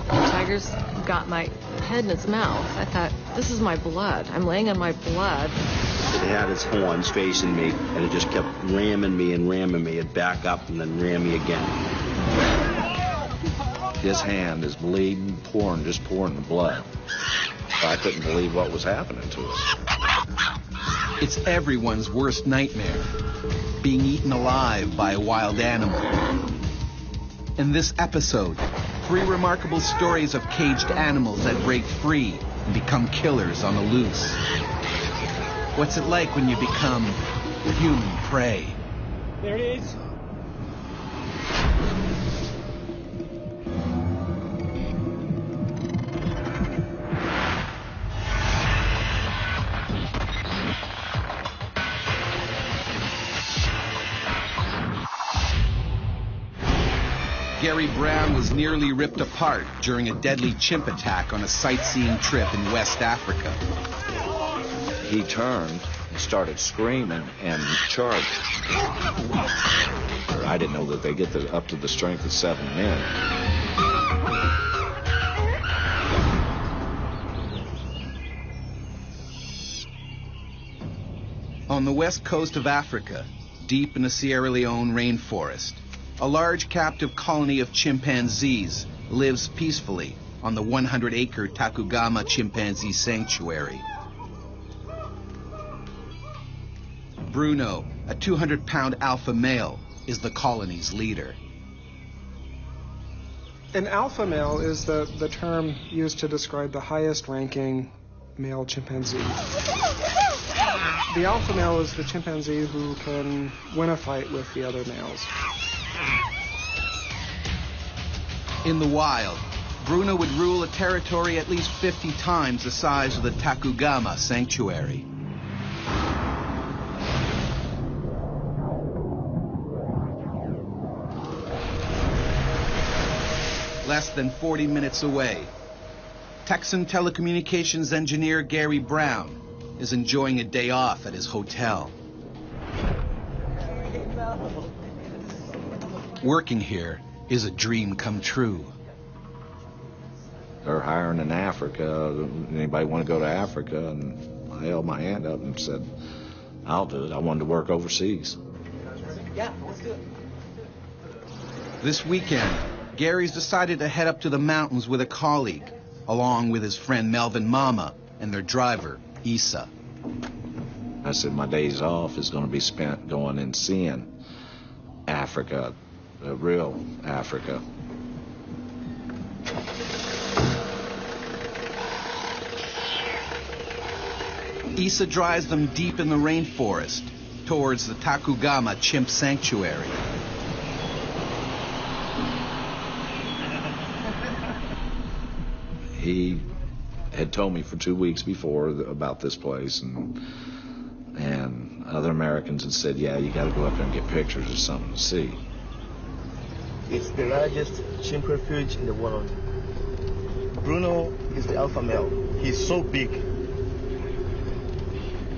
The tiger's got my head in its mouth. I thought, this is my blood. I'm laying on my blood. It had its horns facing me, and it just kept ramming me and ramming me. It'd back up and then ram me again. His hand is bleeding, pouring the blood. I couldn't believe what was happening to us. It's everyone's worst nightmare, being eaten alive by a wild animal. In this episode, 3 remarkable stories of caged animals that break free and become killers on the loose. What's it like when you become human prey? There it is. Gary Brown was nearly ripped apart during a deadly chimp attack on a sightseeing trip in West Africa. He turned and started screaming and charged. I didn't know that they get up to the strength of 7 men. On the west coast of Africa, deep in the Sierra Leone rainforest, a large captive colony of chimpanzees lives peacefully on the 100-acre Takugama chimpanzee sanctuary. Bruno, a 200-pound alpha male, is the colony's leader. An alpha male is the term used to describe the highest-ranking male chimpanzee. The alpha male is the chimpanzee who can win a fight with the other males. In the wild, Bruno would rule a territory at least 50 times the size of the Takugama sanctuary. Less than 40 minutes away, Texan telecommunications engineer Gary Brown is enjoying a day off at his hotel. Working here is a dream come true. They're hiring in Africa. Anybody want to go to Africa? And I held my hand up and said, I'll do it. I wanted to work overseas. Yeah, let's do it. This weekend, Gary's decided to head up to the mountains with a colleague, along with his friend Melvin Mama and their driver, Issa. I said my days off is going to be spent going and seeing Africa, real Africa. Issa drives them deep in the rainforest towards the Takugama chimp sanctuary. He had told me for 2 weeks before about this place, and other Americans had said, yeah, you got to go up there and get pictures or something to see. It's the largest chimp refuge in the world. Bruno is the alpha male. He's so big.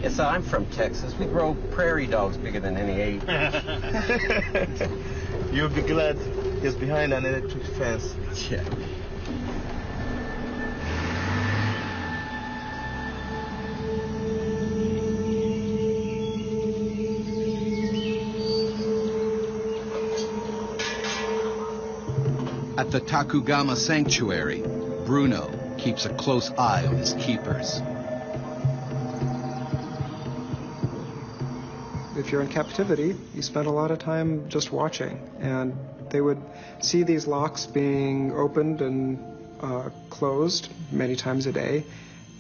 Yes, I'm from Texas. We grow prairie dogs bigger than any ape. You'll be glad he's behind an electric fence. Yeah. At the Takugama sanctuary, Bruno keeps a close eye on his keepers. If you're in captivity, you spend a lot of time just watching, and they would see these locks being opened and closed many times a day,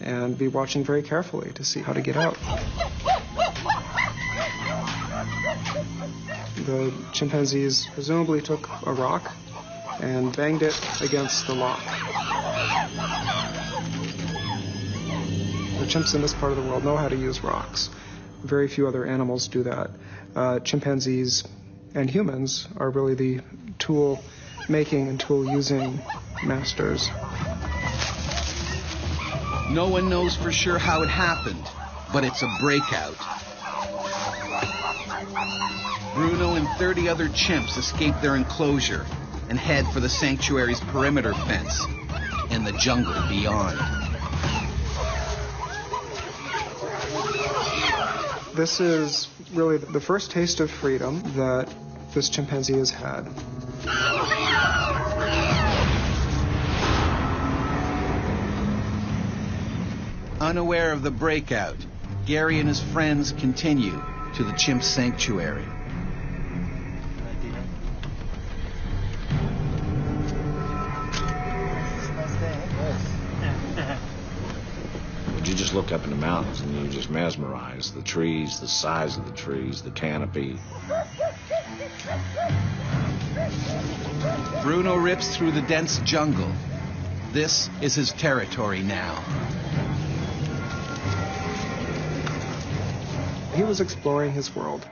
and be watching very carefully to see how to get out. The chimpanzees presumably took a rock and banged it against the lock. The chimps in this part of the world know how to use rocks. Very few other animals do that. Chimpanzees and humans are really the tool-making and tool-using masters. No one knows for sure how it happened, but it's a breakout. Bruno and 30 other chimps escaped their enclosure and head for the sanctuary's perimeter fence and the jungle beyond. This is really the first taste of freedom that this chimpanzee has had. Unaware of the breakout, Gary and his friends continue to the chimp sanctuary. You just look up in the mountains and you're just mesmerized. The trees, the size of the trees, the canopy. Bruno rips through the dense jungle. This is his territory now. He was exploring his world,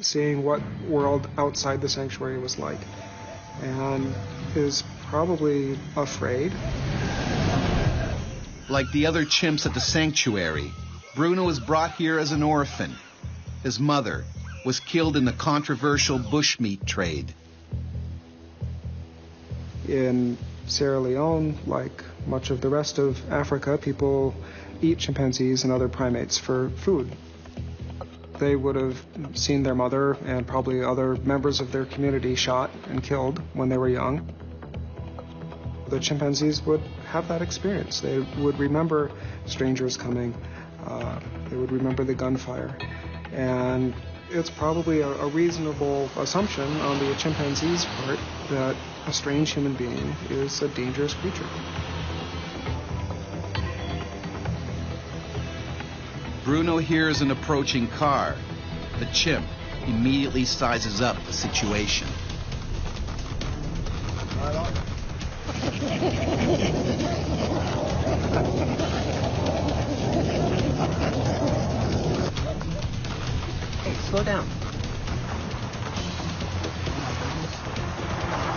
seeing what world outside the sanctuary was like, and is probably afraid. Like the other chimps at the sanctuary, Bruno was brought here as an orphan. His mother was killed in the controversial bushmeat trade. In Sierra Leone, like much of the rest of Africa, people eat chimpanzees and other primates for food. They would have seen their mother and probably other members of their community shot and killed when they were young. The chimpanzees would have that experience. They would remember strangers coming. They would remember the gunfire. And it's probably a reasonable assumption on the chimpanzee's part that a strange human being is a dangerous creature. Bruno hears an approaching car. The chimp immediately sizes up the situation. Hey, slow down.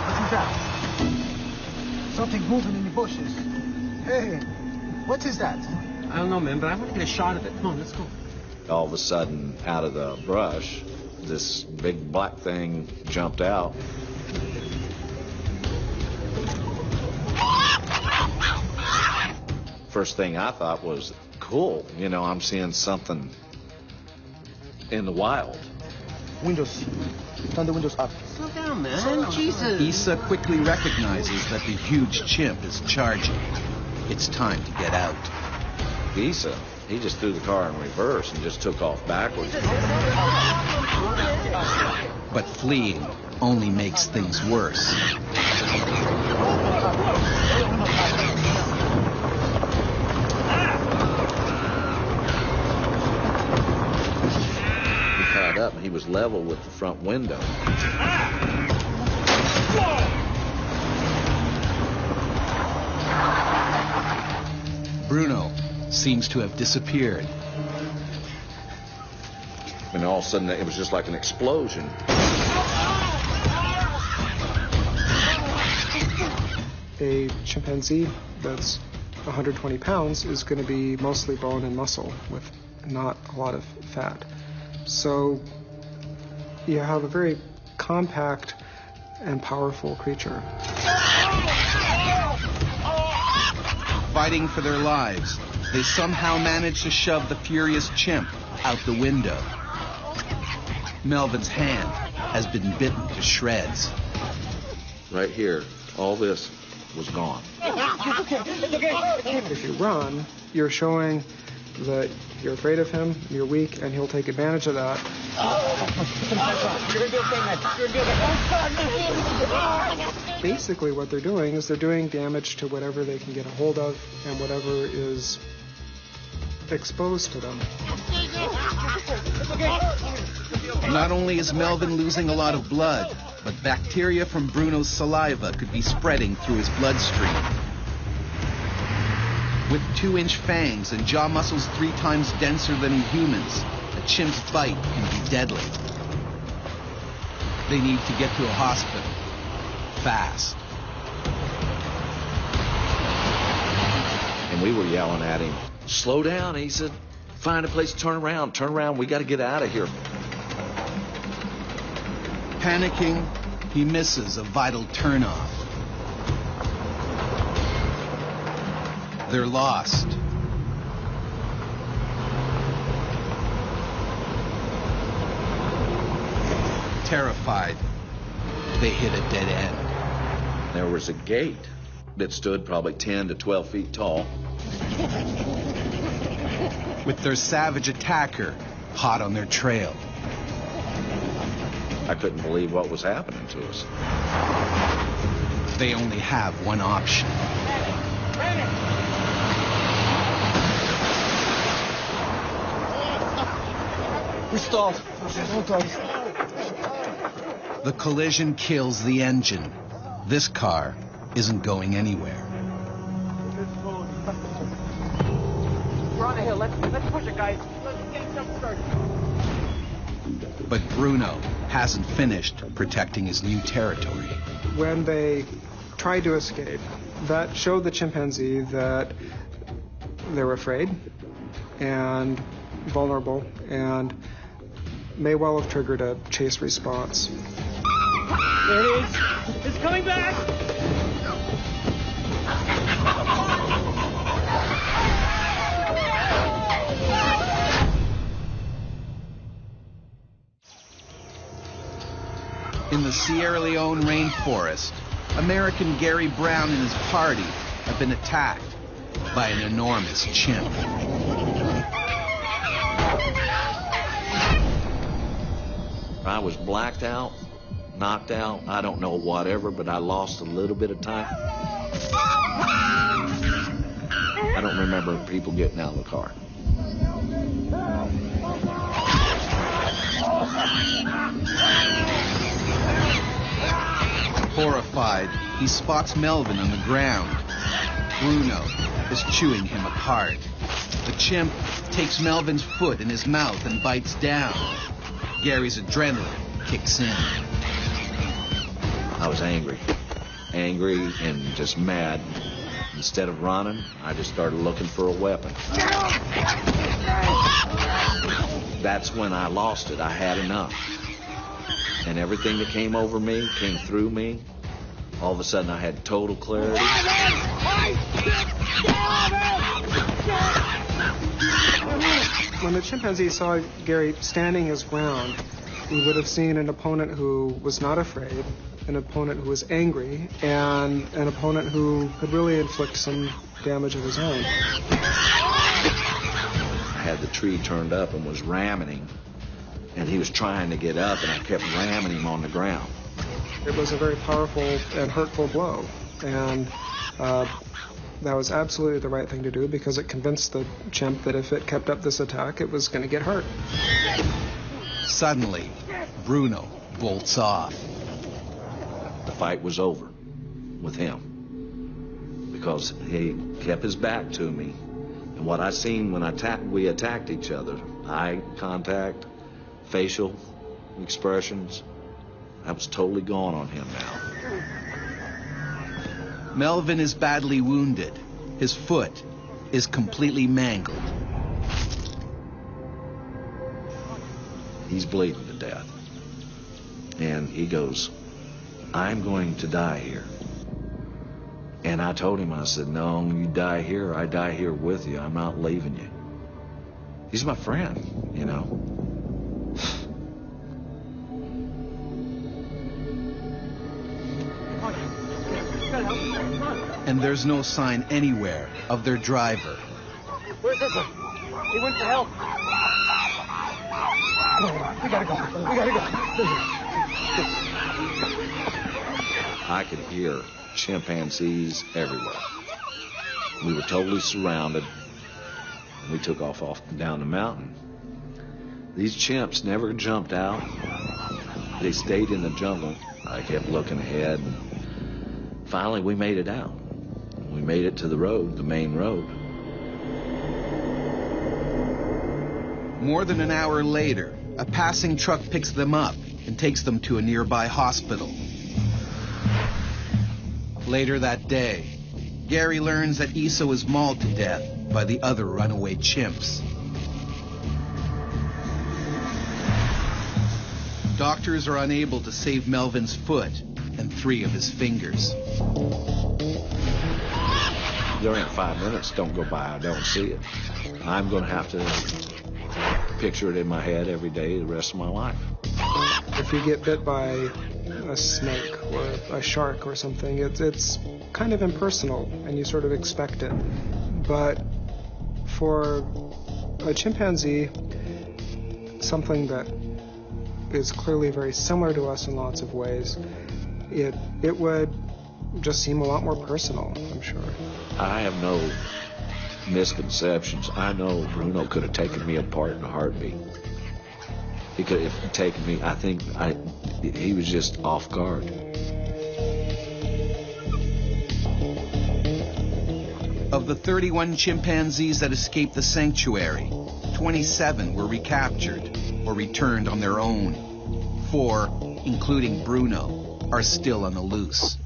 What is that? Something moving in the bushes. Hey, what is that? I don't know, man, but I want to get a shot of it. Come on, let's go. All of a sudden, out of the brush, this big black thing jumped out. First thing I thought was, cool, you know, I'm seeing something in the wild. Windows. Turn the windows up. Slow down, man. Jesus. Issa quickly recognizes that the huge chimp is charging. It's time to get out. Issa, he just threw the car in reverse and just took off backwards. But fleeing only makes things worse. Up and he was level with the front window. Bruno seems to have disappeared. And all of a sudden it was just like an explosion. A chimpanzee that's 120 pounds is going to be mostly bone and muscle with not a lot of fat. So you have a very compact and powerful creature. Fighting for their lives, they somehow manage to shove the furious chimp out the window. Melvin's hand has been bitten to shreds. Right here, all this was gone. If you run, you're showing that you're afraid of him, you're weak, and he'll take advantage of that. Basically what they're doing is they're doing damage to whatever they can get a hold of and whatever is exposed to them. Not only is Melvin losing a lot of blood, but bacteria from Bruno's saliva could be spreading through his bloodstream. With 2-inch fangs and jaw muscles 3 times denser than in humans, a chimp's bite can be deadly. They need to get to a hospital. Fast. And we were yelling at him, slow down. He said, find a place to turn around, we got to get out of here. Panicking, He misses a vital turnoff. They're lost. Terrified, they hit a dead end. There was a gate that stood probably 10 to 12 feet tall. With their savage attacker hot on their trail. I couldn't believe what was happening to us. They only have one option. We stalled. The collision kills the engine. This car isn't going anywhere. We're on the hill. Let's push it, guys. Let's get jump started. But Bruno hasn't finished protecting his new territory. When they tried to escape, that showed the chimpanzee that they were afraid and vulnerable and may well have triggered a chase response. There it is. It's coming back. In the Sierra Leone rainforest, American Gary Brown and his party have been attacked by an enormous chimp. I was blacked out, knocked out, I don't know whatever, but I lost a little bit of time. I don't remember people getting out of the car. Horrified, he spots Melvin on the ground. Bruno is chewing him apart. The chimp takes Melvin's foot in his mouth and bites down. Gary's adrenaline kicks in. I was angry and just mad. Instead of running, I just started looking for a weapon. That's when I lost it. I had enough. And everything that came over me, came through me. All of a sudden, I had total clarity. When the chimpanzee saw Gary standing his ground, he would have seen an opponent who was not afraid, an opponent who was angry, and an opponent who could really inflict some damage of his own. I had the tree turned up and was ramming him. And he was trying to get up, and I kept ramming him on the ground. It was a very powerful and hurtful blow, and that was absolutely the right thing to do because it convinced the chimp that if it kept up this attack, it was going to get hurt. Suddenly, Bruno bolts off. The fight was over with him because he kept his back to me. And what I seen when we attacked each other, eye contact, facial expressions, that was totally gone on him now. Melvin is badly wounded. His foot is completely mangled. He's bleeding to death. And he goes, I'm going to die here. And I told him, I said, no, you die here, I die here with you. I'm not leaving you. He's my friend, you know. And there's no sign anywhere of their driver. Where's this one? He went for help. We gotta go. I could hear chimpanzees everywhere. We were totally surrounded. We took off down the mountain. These chimps never jumped out. They stayed in the jungle. I kept looking ahead. And finally, we made it out. We made it to the road, the main road. More than an hour later, a passing truck picks them up and takes them to a nearby hospital. Later that day, Gary learns that Issa was mauled to death by the other runaway chimps. Doctors are unable to save Melvin's foot and 3 of his fingers. There ain't 5 minutes don't go by I don't see it. I'm going to have to picture it in my head every day the rest of my life. If you get bit by a snake or a shark or something, it's kind of impersonal and you sort of expect it. But for a chimpanzee, something that is clearly very similar to us in lots of ways, it would just seem a lot more personal, I'm sure. I have no misconceptions. I know Bruno could have taken me apart in a heartbeat. He could have taken me, I think he was just off guard. Of the 31 chimpanzees that escaped the sanctuary, 27 were recaptured or returned on their own. 4, including Bruno, are still on the loose.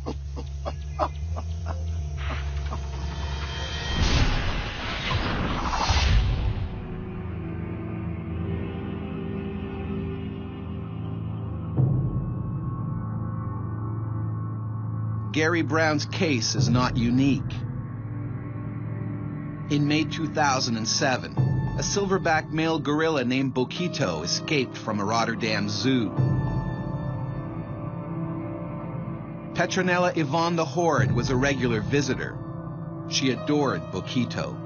Gary Brown's case is not unique. In May 2007, a silverback male gorilla named Boquito escaped from a Rotterdam zoo. Petronella Yvonne the Horde was a regular visitor. She adored Boquito.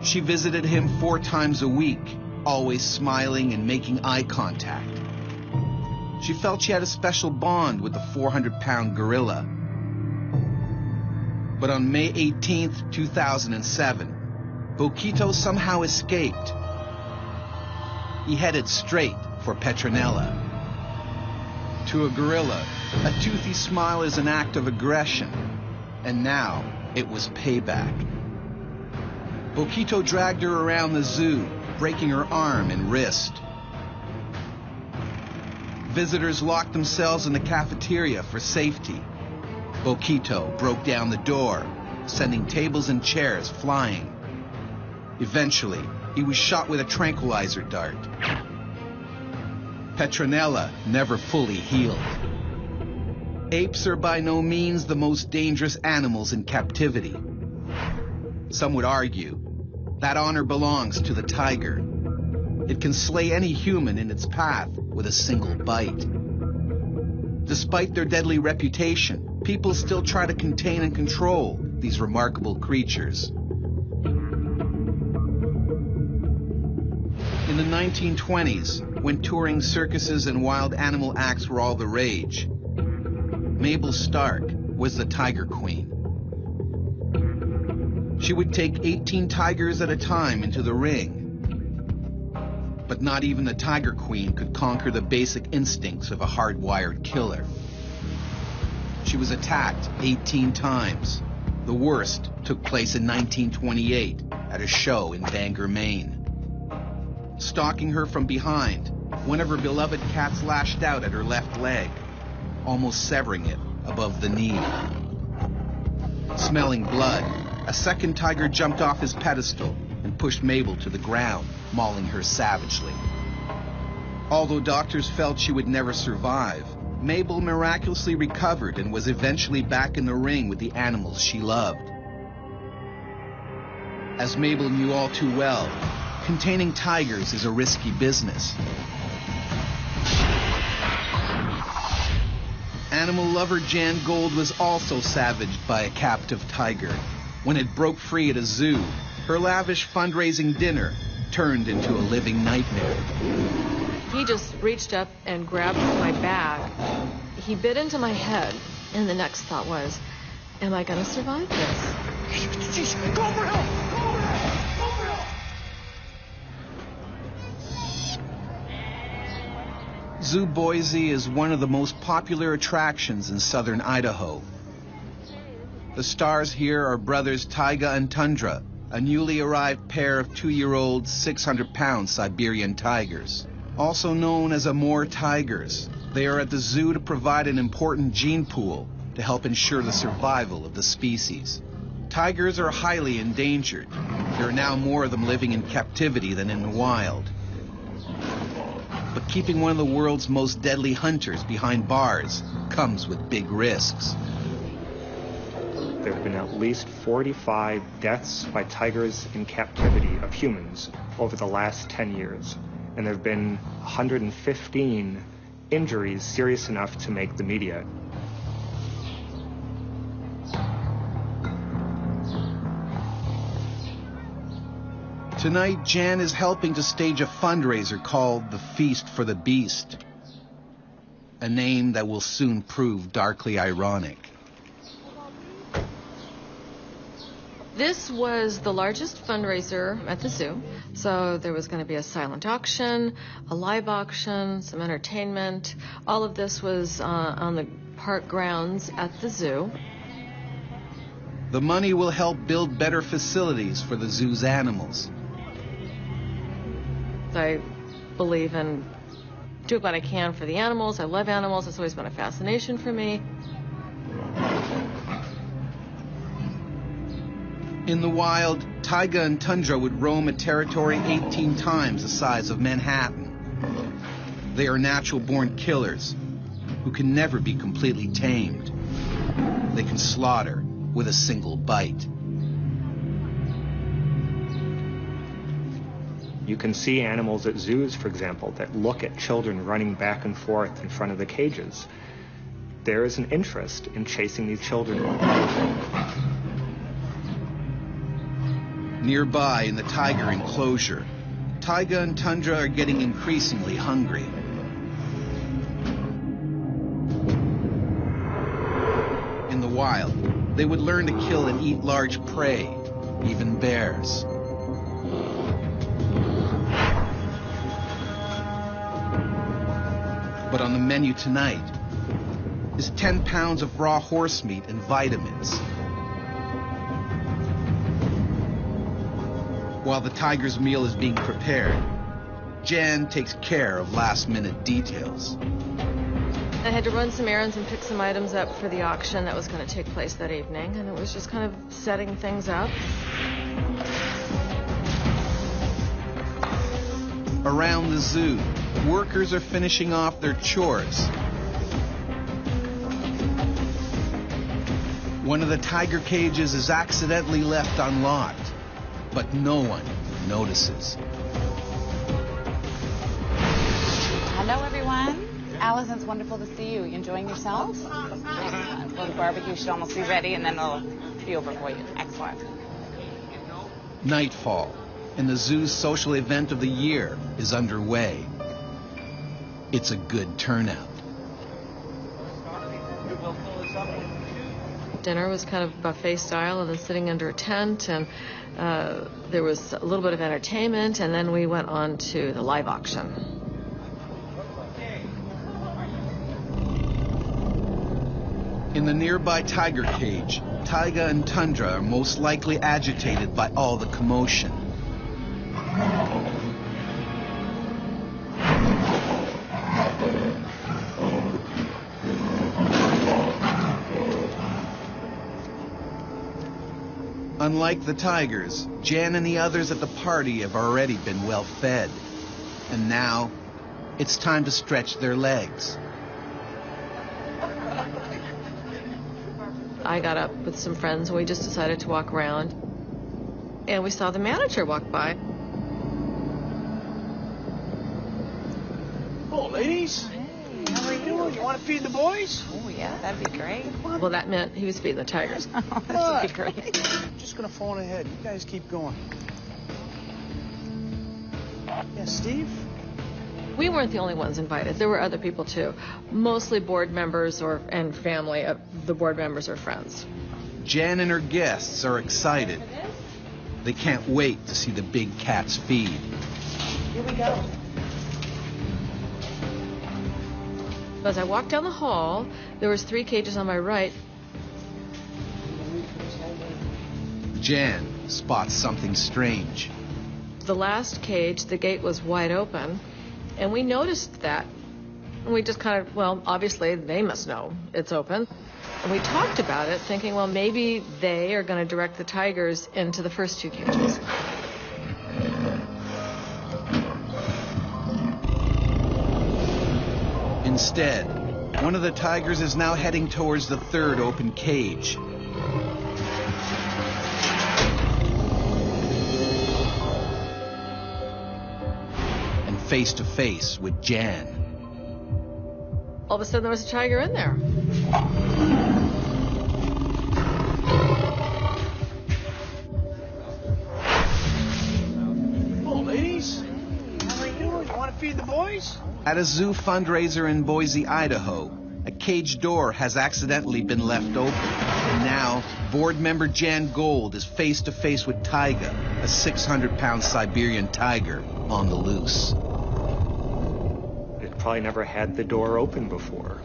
She visited him 4 times a week, always smiling and making eye contact. She felt she had a special bond with the 400-pound gorilla. But on May 18th, 2007, Boquito somehow escaped. He headed straight for Petronella. To a gorilla, a toothy smile is an act of aggression, and now it was payback. Boquito dragged her around the zoo, breaking her arm and wrist. Visitors locked themselves in the cafeteria for safety. Boquito broke down the door, sending tables and chairs flying. Eventually, he was shot with a tranquilizer dart. Petronella never fully healed. Apes are by no means the most dangerous animals in captivity. Some would argue that honor belongs to the tiger. It can slay any human in its path with a single bite. Despite their deadly reputation, people still try to contain and control these remarkable creatures. In the 1920s, when touring circuses and wild animal acts were all the rage, Mabel Stark was the Tiger Queen. She would take 18 tigers at a time into the ring. But not even the Tiger Queen could conquer the basic instincts of a hardwired killer. She was attacked 18 times. The worst took place in 1928 at a show in Bangor, Maine. Stalking her from behind, one of her beloved cats lashed out at her left leg, almost severing it above the knee. Smelling blood, a second tiger jumped off his pedestal and pushed Mabel to the ground, mauling her savagely. Although doctors felt she would never survive, Mabel miraculously recovered and was eventually back in the ring with the animals she loved. As Mabel knew all too well, containing tigers is a risky business. Animal lover Jan Gold was also savaged by a captive tiger. When it broke free at a zoo, her lavish fundraising dinner turned into a living nightmare. He just reached up and grabbed my bag. He bit into my head, and the next thought was, am I going to survive this? Jeez, go for help! Go for help! Go for help! Zoo Boise is one of the most popular attractions in southern Idaho. The stars here are brothers Taiga and Tundra, a newly arrived pair of 2-year-old, 600-pound Siberian tigers. Also known as Amur tigers, they are at the zoo to provide an important gene pool to help ensure the survival of the species. Tigers are highly endangered. There are now more of them living in captivity than in the wild. But keeping one of the world's most deadly hunters behind bars comes with big risks. There have been at least 45 deaths by tigers in captivity of humans over the last 10 years. And there have been 115 injuries serious enough to make the media. Tonight, Jan is helping to stage a fundraiser called the Feast for the Beast, a name that will soon prove darkly ironic. This was the largest fundraiser at the zoo. So there was going to be a silent auction, a live auction, some entertainment. All of this was on the park grounds at the zoo. The money will help build better facilities for the zoo's animals. I believe in doing what I can for the animals. I love animals. It's always been a fascination for me. In the wild, taiga and tundra would roam a territory 18 times the size of Manhattan. They are natural-born killers who can never be completely tamed. They can slaughter with a single bite. You can see animals at zoos, for example, that look at children running back and forth in front of the cages. There is an interest in chasing these children. Nearby in the tiger enclosure, taiga and tundra are getting increasingly hungry. In the wild, they would learn to kill and eat large prey, even bears. But on the menu tonight is 10 pounds of raw horse meat and vitamins. While the tiger's meal is being prepared, Jan takes care of last-minute details. I had to run some errands and pick some items up for the auction that was going to take place that evening, and it was just kind of setting things up. Around the zoo, workers are finishing off their chores. One of the tiger cages is accidentally left unlocked, but no one notices. Hello, everyone. Alice, it's wonderful to see you. You enjoying yourself? Excellent. Well, the barbecue should almost be ready, and then it'll be over for you. Excellent. Nightfall, and the zoo's social event of the year is underway. It's a good turnout. Dinner was kind of buffet style, and then sitting under a tent, and there was a little bit of entertainment, and then we went on to the live auction. In the nearby tiger cage, taiga and tundra are most likely agitated by all the commotion. Unlike the tigers, Jan and the others at the party have already been well fed. And now, it's time to stretch their legs. I got up with some friends, and we just decided to walk around. And we saw the manager walk by. Hello, ladies. Hey, how are you? You want to feed the boys? Oh, yeah, that'd be great. Well, that meant he was feeding the tigers. Oh, that'd be great. I'm just going to phone ahead. You guys keep going. Yeah, Steve? We weren't the only ones invited. There were other people, too. Mostly board members and family of the board members or friends. Jan and her guests are excited. They can't wait to see the big cats feed. Here we go. As I walked down the hall, there was 3 cages on my right. Jan spots something strange. The last cage, the gate was wide open, and we noticed that. And we just kind of, well, obviously they must know it's open. And we talked about it, thinking, well, maybe they are going to direct the tigers into the first 2 cages. Instead, one of the tigers is now heading towards the third open cage. And face to face with Jan. All of a sudden there was a tiger in there. Oh, ladies. How are you doing? You want to feed the boys? At a zoo fundraiser in Boise, Idaho, a cage door has accidentally been left open. And now, board member Jan Gold is face to face with Taiga, a 600-pound Siberian tiger on the loose. It probably never had the door open before.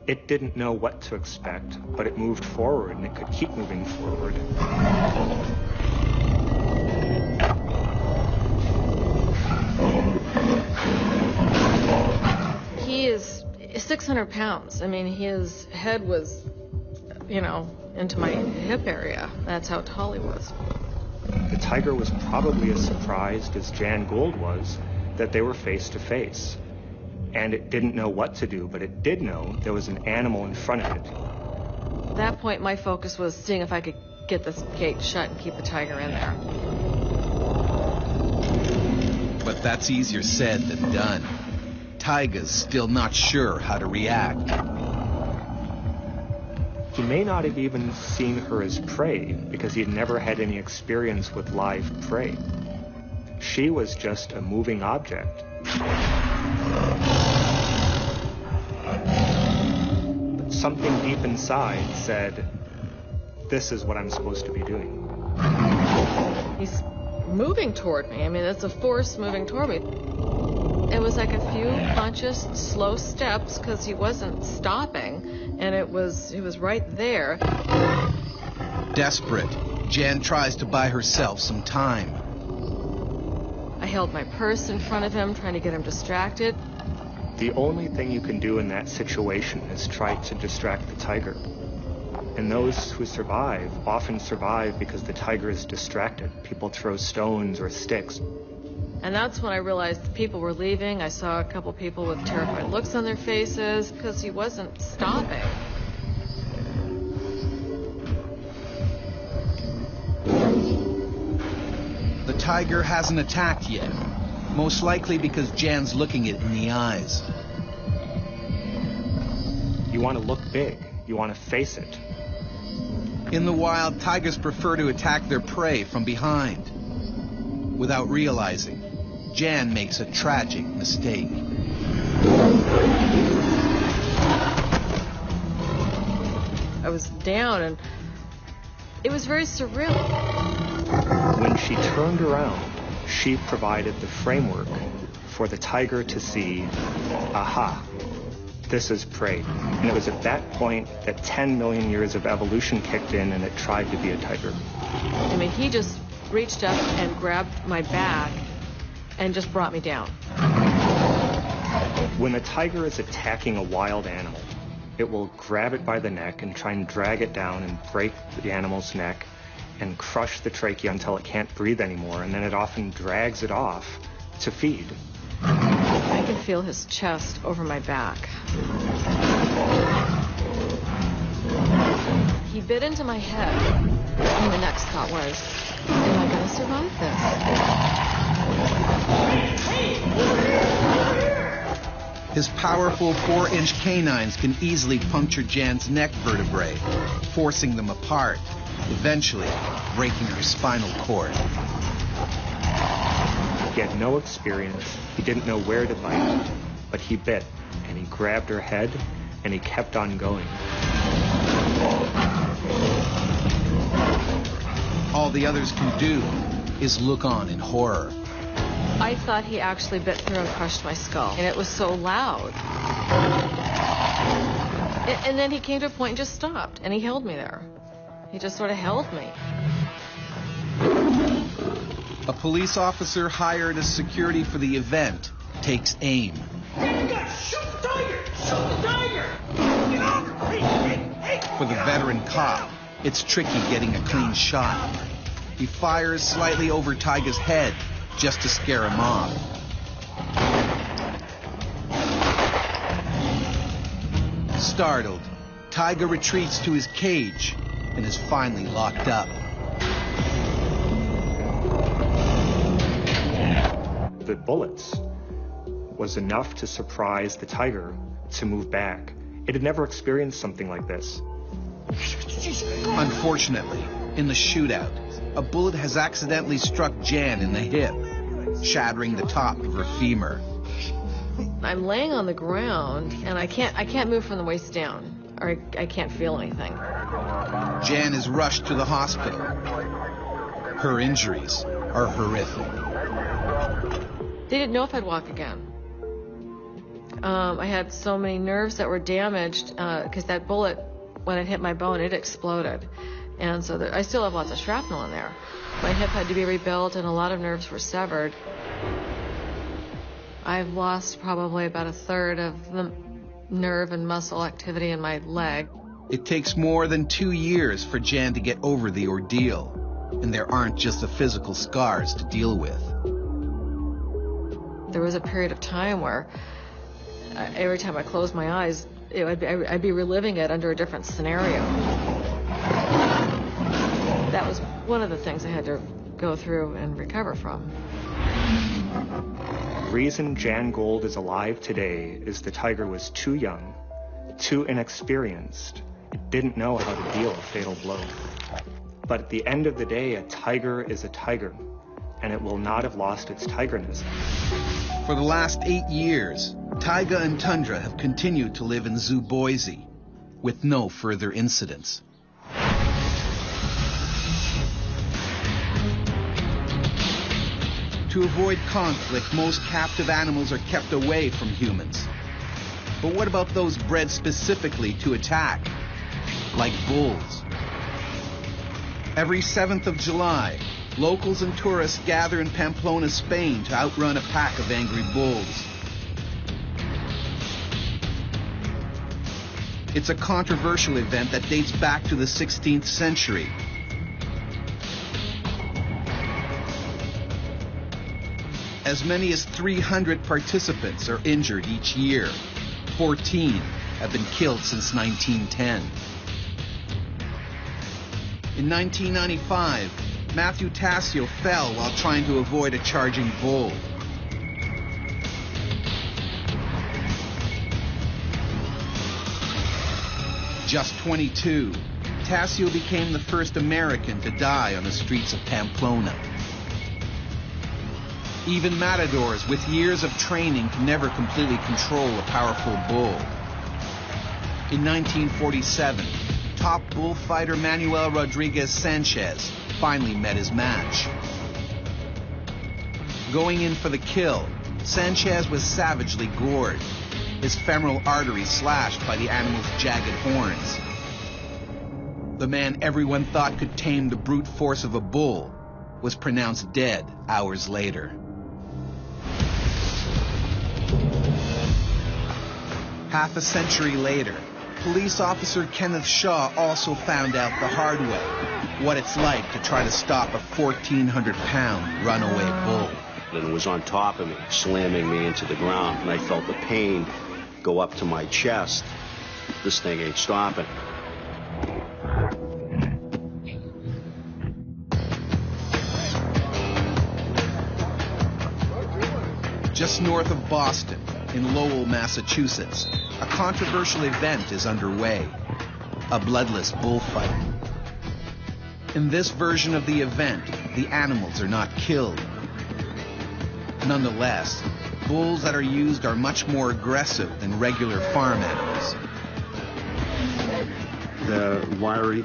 It didn't know what to expect, but it moved forward and it could keep moving forward. He is 600 pounds. I mean, his head was, into my hip area. That's how tall he was. The tiger was probably as surprised as Jan Gould was that they were face to face. And it didn't know what to do, but it did know there was an animal in front of it. At that point, my focus was seeing if I could get this gate shut and keep the tiger in there. But that's easier said than done. Taiga's still not sure how to react. He may not have even seen her as prey because he had never had any experience with live prey. She was just a moving object. But something deep inside said, this is what I'm supposed to be doing. He's moving toward me. I mean, it's a force moving toward me. It was like a few conscious, slow steps because he wasn't stopping, and he was right there. Desperate, Jan tries to buy herself some time. I held my purse in front of him, trying to get him distracted. The only thing you can do in that situation is try to distract the tiger. And those who survive often survive because the tiger is distracted. People throw stones or sticks. And that's when I realized the people were leaving. I saw a couple people with terrified looks on their faces because he wasn't stopping. The tiger hasn't attacked yet, most likely because Jan's looking it in the eyes. You want to look big. You want to face it. In the wild, tigers prefer to attack their prey from behind. Without realizing, Jan makes a tragic mistake. I was down, and it was very surreal. When she turned around, she provided the framework for the tiger to see, aha, this is prey. And it was at that point that 10 million years of evolution kicked in and it tried to be a tiger. I mean, he just reached up and grabbed my back and just brought me down. When a tiger is attacking a wild animal, it will grab it by the neck and try and drag it down and break the animal's neck and crush the trachea until it can't breathe anymore, and then it often drags it off to feed. I can feel his chest over my back. He bit into my head, and the next thought was, am I going to survive this? His powerful 4-inch canines can easily puncture Jan's neck vertebrae, forcing them apart, eventually breaking her spinal cord. He had no experience. He didn't know where to bite, but he bit, and he grabbed her head, and he kept on going. All the others can do is look on in horror. I thought he actually bit through and crushed my skull, and it was so loud. And then he came to a point and just stopped, and he held me there. He just sort of held me. A police officer hired as security for the event takes aim. Shoot the tiger! Shoot the tiger! Get over! Hey! For the veteran cop, it's tricky getting a clean shot. He fires slightly over Taiga's head just to scare him off. startled, Tiger retreats to his cage and is finally locked up. The bullets was enough to surprise the tiger to move back. It had never experienced something like this. Unfortunately, in the shootout, a bullet has accidentally struck Jan in the hip, shattering the top of her femur. I'm laying on the ground, and I can't move from the waist down, or I can't feel anything. Jan is rushed to the hospital. Her injuries are horrific. They didn't know if I'd walk again. I had so many nerves that were damaged because that bullet, when it hit my bone, it exploded. And so I still have lots of shrapnel in there. My hip had to be rebuilt and a lot of nerves were severed. I've lost probably about a third of the nerve and muscle activity in my leg. It takes more than 2 years for Jan to get over the ordeal, and there aren't just the physical scars to deal with. There was a period of time where every time I closed my eyes, I'd be reliving it under a different scenario. That was one of the things I had to go through and recover from. The reason Jan Gold is alive today is the tiger was too young, too inexperienced. It didn't know how to deal a fatal blow. But at the end of the day, a tiger is a tiger, and it will not have lost its tigerness. For the last 8 years, Taiga and Tundra have continued to live in Zoo Boise, with no further incidents. To avoid conflict, most captive animals are kept away from humans. But what about those bred specifically to attack, like bulls? Every 7th of July, locals and tourists gather in Pamplona, Spain to outrun a pack of angry bulls. It's a controversial event that dates back to the 16th century. As many as 300 participants are injured each year. 14 have been killed since 1910. In 1995, Matthew Tassio fell while trying to avoid a charging bull. Just 22, Tassio became the first American to die on the streets of Pamplona. Even matadors with years of training can never completely control a powerful bull. In 1947, top bullfighter Manuel Rodriguez Sanchez finally met his match. Going in for the kill, Sanchez was savagely gored, his femoral artery slashed by the animal's jagged horns. The man everyone thought could tame the brute force of a bull was pronounced dead hours later. Half a century later, police officer Kenneth Shaw also found out the hard way what it's like to try to stop a 1,400-pound runaway bull. And it was on top of me, slamming me into the ground, and I felt the pain go up to my chest. This thing ain't stopping. Just north of Boston, in Lowell, Massachusetts, a controversial event is underway, a bloodless bullfight. In this version of the event, the animals are not killed. Nonetheless, bulls that are used are much more aggressive than regular farm animals. They're wiry,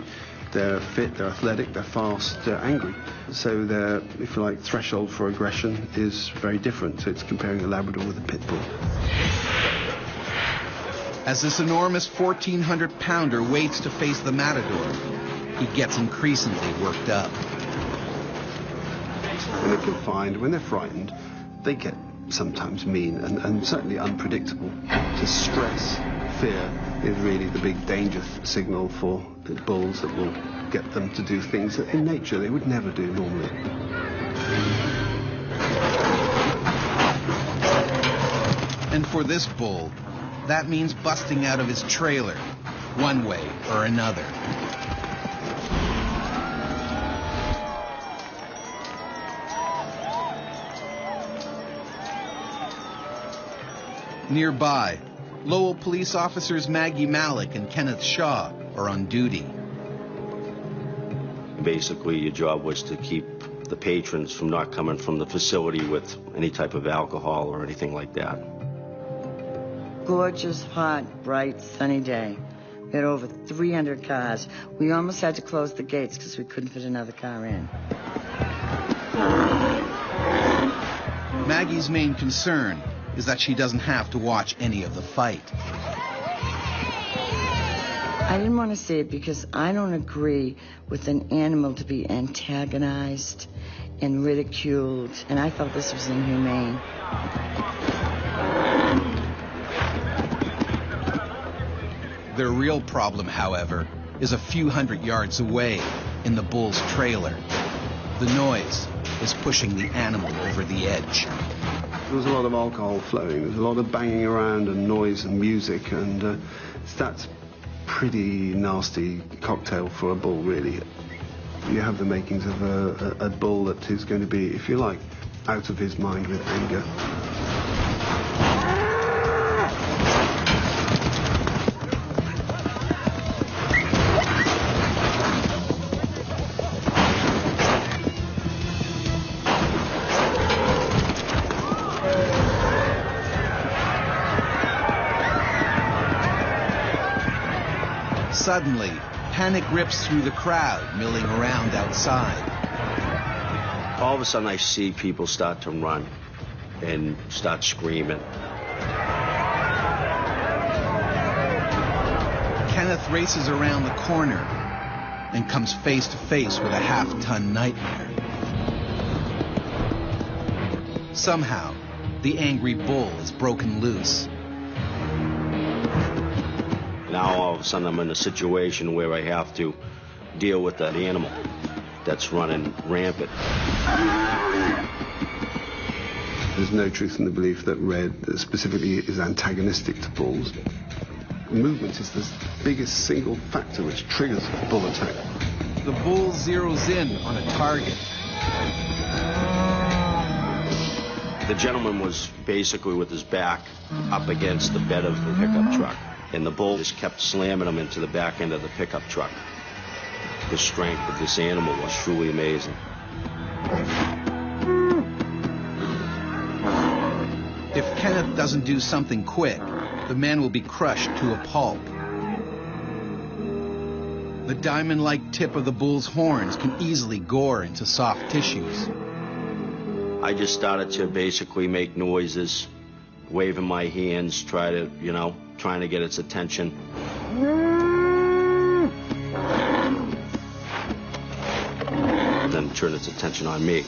they're fit, they're athletic, they're fast, they're angry. So their, if you like, threshold for aggression is very different. So it's comparing a Labrador with a pit bull. As this enormous 1,400-pounder waits to face the matador, he gets increasingly worked up. When they're confined, when they're frightened, they get sometimes mean and certainly unpredictable. So stress, fear is really the big danger signal for the bulls that will get them to do things that in nature they would never do normally. And for this bull, that means busting out of his trailer, one way or another. Nearby, Lowell police officers Maggie Malik and Kenneth Shaw are on duty. Basically, your job was to keep the patrons from not coming from the facility with any type of alcohol or anything like that. Gorgeous, hot, bright, sunny day. We had over 300 cars. We almost had to close the gates because we couldn't fit another car in. Maggie's main concern is that she doesn't have to watch any of the fight. I didn't want to see it because I don't agree with an animal to be antagonized and ridiculed, and I felt this was inhumane. Their real problem, however, is a few hundred yards away in the bull's trailer. The noise is pushing the animal over the edge. There was a lot of alcohol flowing. There was a lot of banging around and noise and music, and that's pretty nasty cocktail for a bull, really. You have the makings of a bull that is going to be, if you like, out of his mind with anger. Suddenly, panic rips through the crowd milling around outside. All of a sudden, I see people start to run and start screaming. Kenneth races around the corner and comes face to face with a half-ton nightmare. Somehow, the angry bull is broken loose. Now all of a sudden I'm in a situation where I have to deal with that animal that's running rampant. There's no truth in the belief that red specifically is antagonistic to bulls. Movement is the biggest single factor which triggers a bull attack. The bull zeroes in on a target. The gentleman was basically with his back up against the bed of the pickup truck. And the bull just kept slamming him into the back end of the pickup truck. The strength of this animal was truly amazing. If Kenneth doesn't do something quick, the man will be crushed to a pulp. The diamond-like tip of the bull's horns can easily gore into soft tissues. I just started to basically make noises, waving my hands, trying to get its attention. And then turn its attention on me.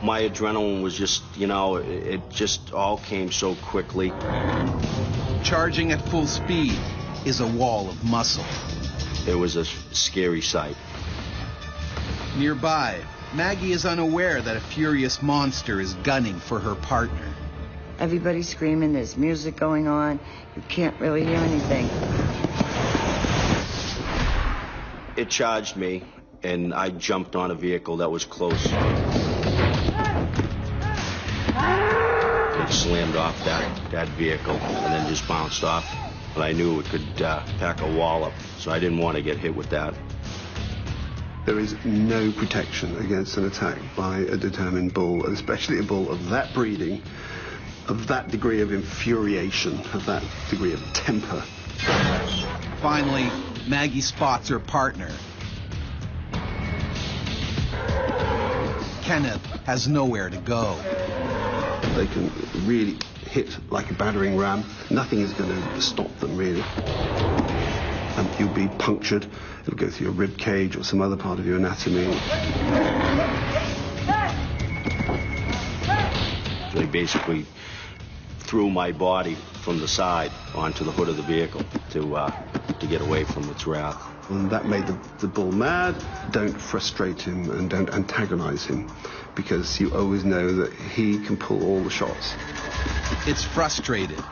My adrenaline was just, it just all came so quickly. Charging at full speed is a wall of muscle. It was a scary sight. Nearby, Maggie is unaware that a furious monster is gunning for her partner. Everybody's screaming, there's music going on, you can't really hear anything. It charged me, and I jumped on a vehicle that was close. It slammed off that vehicle and then just bounced off. But I knew it could pack a wallop, so I didn't want to get hit with that. There is no protection against an attack by a determined bull, especially a bull of that breeding, of that degree of infuriation, of that degree of temper. Finally, Maggie spots her partner. Kenneth has nowhere to go. They can really hit like a battering ram. Nothing is going to stop them, really. And you'll be punctured. It'll go through your rib cage or some other part of your anatomy. They basically threw my body from the side onto the hood of the vehicle to get away from its wrath. And that made the bull mad. Don't frustrate him and don't antagonize him, because you always know that he can pull all the shots. It's frustrated.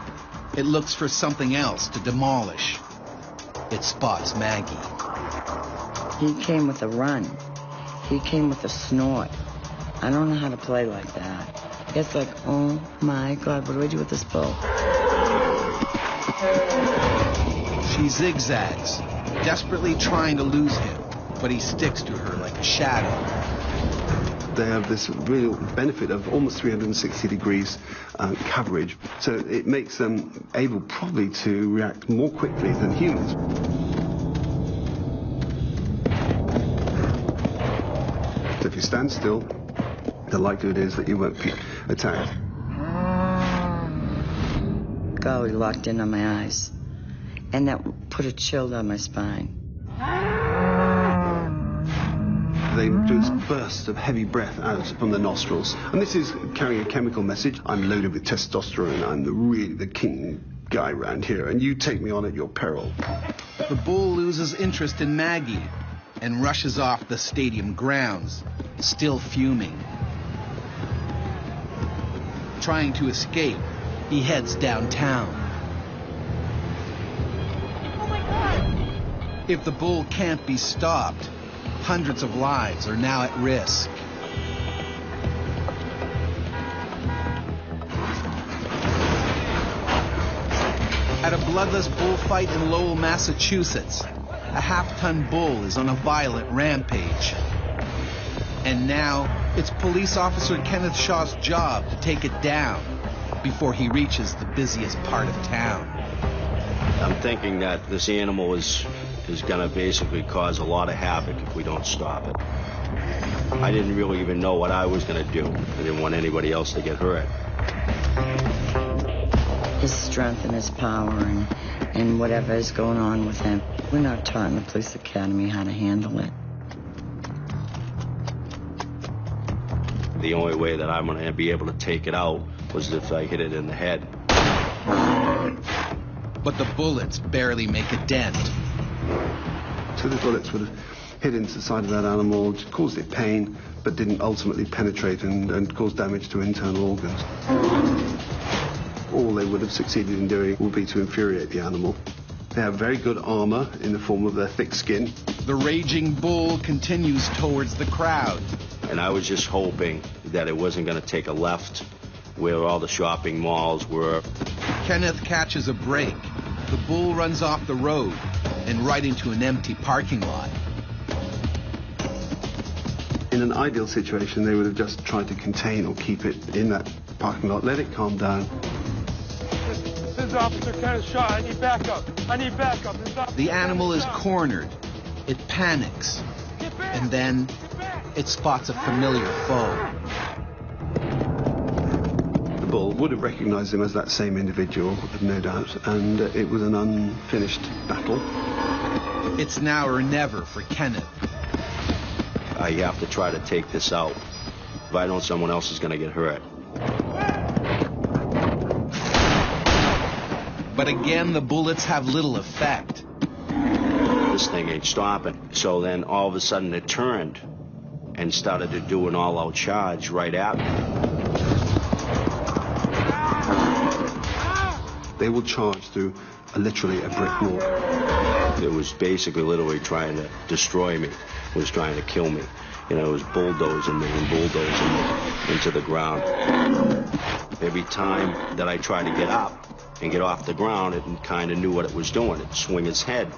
It looks for something else to demolish. It spots Maggie. He came with a run. He came with a snort. I don't know how to play like that. It's like, oh my God, what do I do with this bull? She zigzags, desperately trying to lose him, but he sticks to her like a shadow. They have this real benefit of almost 360 degrees coverage, so it makes them able probably to react more quickly than humans. So if you stand still, the likelihood is that you won't be attacked. Golly, locked in on my eyes. And that put a chill down my spine. They do this burst of heavy breath out from the nostrils. And this is carrying a chemical message. I'm loaded with testosterone. I'm really the king guy around here, and you take me on at your peril. The bull loses interest in Maggie and rushes off the stadium grounds, still fuming. Trying to escape, he heads downtown. Oh my God! If the bull can't be stopped, hundreds of lives are now at risk. At a bloodless bullfight in Lowell, Massachusetts, a half-ton bull is on a violent rampage. And now, it's police officer Kenneth Shaw's job to take it down before he reaches the busiest part of town. I'm thinking that this animal is going to basically cause a lot of havoc if we don't stop it. I didn't really even know what I was going to do. I didn't want anybody else to get hurt. His strength and his power and whatever is going on with him. We're not taught in the police academy how to handle it. The only way that I'm going to be able to take it out was if I hit it in the head. But the bullets barely make a dent. So the bullets would have hit into the side of that animal, caused it pain, but didn't ultimately penetrate and cause damage to internal organs. All they would have succeeded in doing would be to infuriate the animal. They have very good armor in the form of their thick skin. The raging bull continues towards the crowd. And I was just hoping that it wasn't going to take a left where all the shopping malls were. Kenneth catches a break. The bull runs off the road and right into an empty parking lot. In an ideal situation, they would have just tried to contain or keep it in that parking lot, let it calm down. This is Officer Kenneth Shaw. I need backup. I need backup. The animal is cornered. It panics. And then it spots a familiar foe. The bull would have recognized him as that same individual, no doubt, and it was an unfinished battle. It's now or never for Kenneth. I have to try to take this out. If I don't, someone else is going to get hurt. But again, the bullets have little effect. This thing ain't stopping. So then all of a sudden it turned and started to do an all-out charge right at me. They will charge through literally a brick wall. It was basically literally trying to destroy me. It was trying to kill me. You know, it was bulldozing me and bulldozing me into the ground. Every time that I tried to get up and get off the ground, it kind of knew what it was doing. It'd swing its head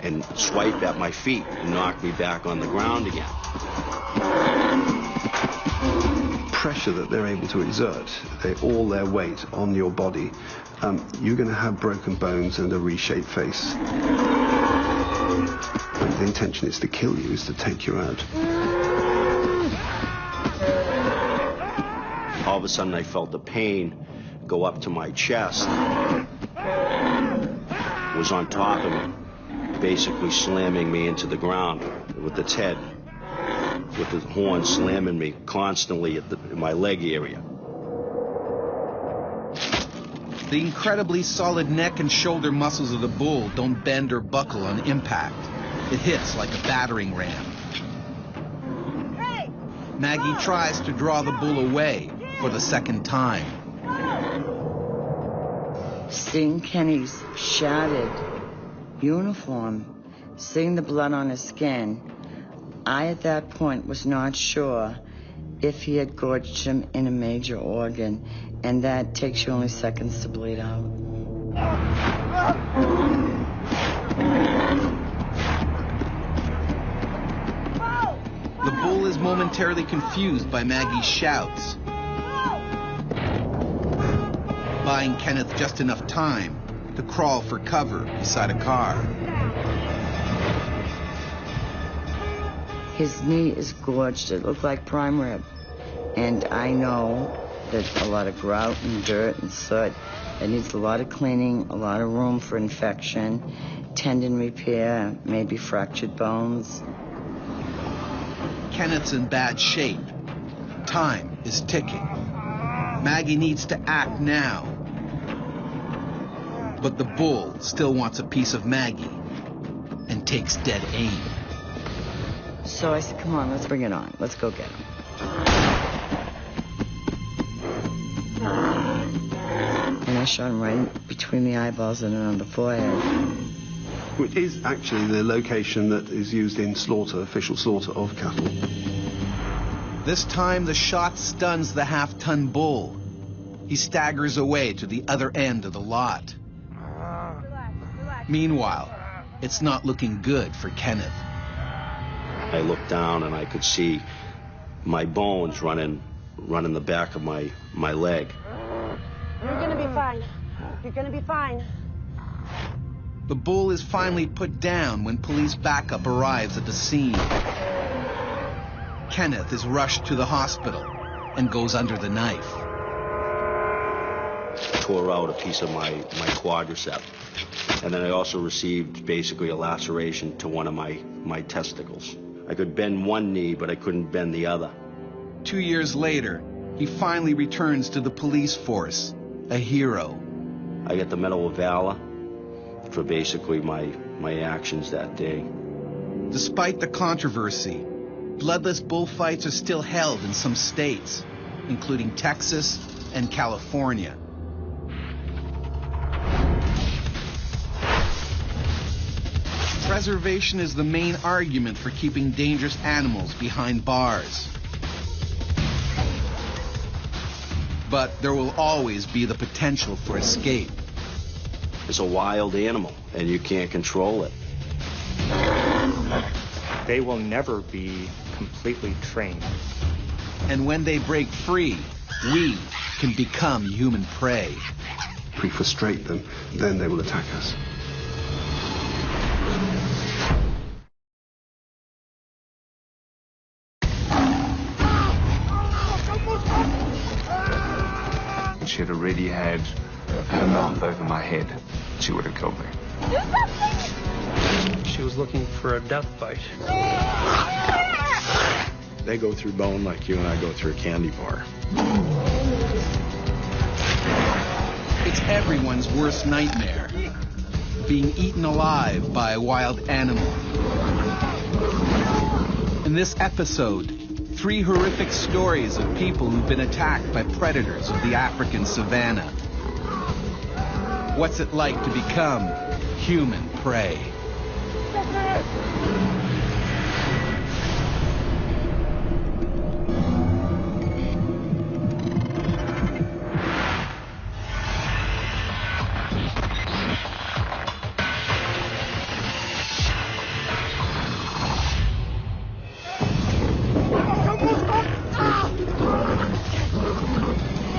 and swipe at my feet and knock me back on the ground again. Pressure that they're able to exert, all their weight on your body, you're going to have broken bones and a reshaped face. And the intention is to kill you, is to take you out. All of a sudden I felt the pain go up to my chest. It was on top of me, basically slamming me into the ground with its head, with the horn slamming me constantly at my leg area. The incredibly solid neck and shoulder muscles of the bull don't bend or buckle on impact. It hits like a battering ram. Maggie tries to draw the bull away for the second time. Seeing Kenny's shattered uniform, seeing the blood on his skin, I at that point was not sure if he had gorged him in a major organ, and that takes you only seconds to bleed out. The bull is momentarily confused by Maggie's shouts, buying Kenneth just enough time to crawl for cover beside a car. His knee is gorged. It looked like prime rib. And I know there's a lot of grout and dirt and soot. It needs a lot of cleaning, a lot of room for infection, tendon repair, maybe fractured bones. Kenneth's in bad shape. Time is ticking. Maggie needs to act now. But the bull still wants a piece of Maggie and takes dead aim. So I said, come on, let's bring it on. Let's go get him. And I shot him right between the eyeballs and on the forehead. Which is actually the location that is used in slaughter, official slaughter of cattle. This time the shot stuns the half-ton bull. He staggers away to the other end of the lot. Meanwhile, it's not looking good for Kenneth. I looked down and I could see my bones running the back of my leg. You're gonna be fine. You're gonna be fine. The bull is finally put down when police backup arrives at the scene. Kenneth is rushed to the hospital and goes under the knife. Tore out a piece of my quadricep. And then I also received basically a laceration to one of my testicles. I could bend one knee, but I couldn't bend the other. 2 years later, he finally returns to the police force, a hero. I get the Medal of Valor for basically my actions that day. Despite the controversy, bloodless bullfights are still held in some states, including Texas and California. Preservation is the main argument for keeping dangerous animals behind bars. But there will always be the potential for escape. It's a wild animal, and you can't control it. They will never be completely trained. And when they break free, we can become human prey. If we frustrate them, then they will attack us. She had already had her mouth over my head. She would have killed me. She was looking for a death bite. They go through bone like you and I go through a candy bar. It's everyone's worst nightmare, being eaten alive by a wild animal. In this episode, 3 horrific stories of people who've been attacked by predators of the African savanna. What's it like to become human prey?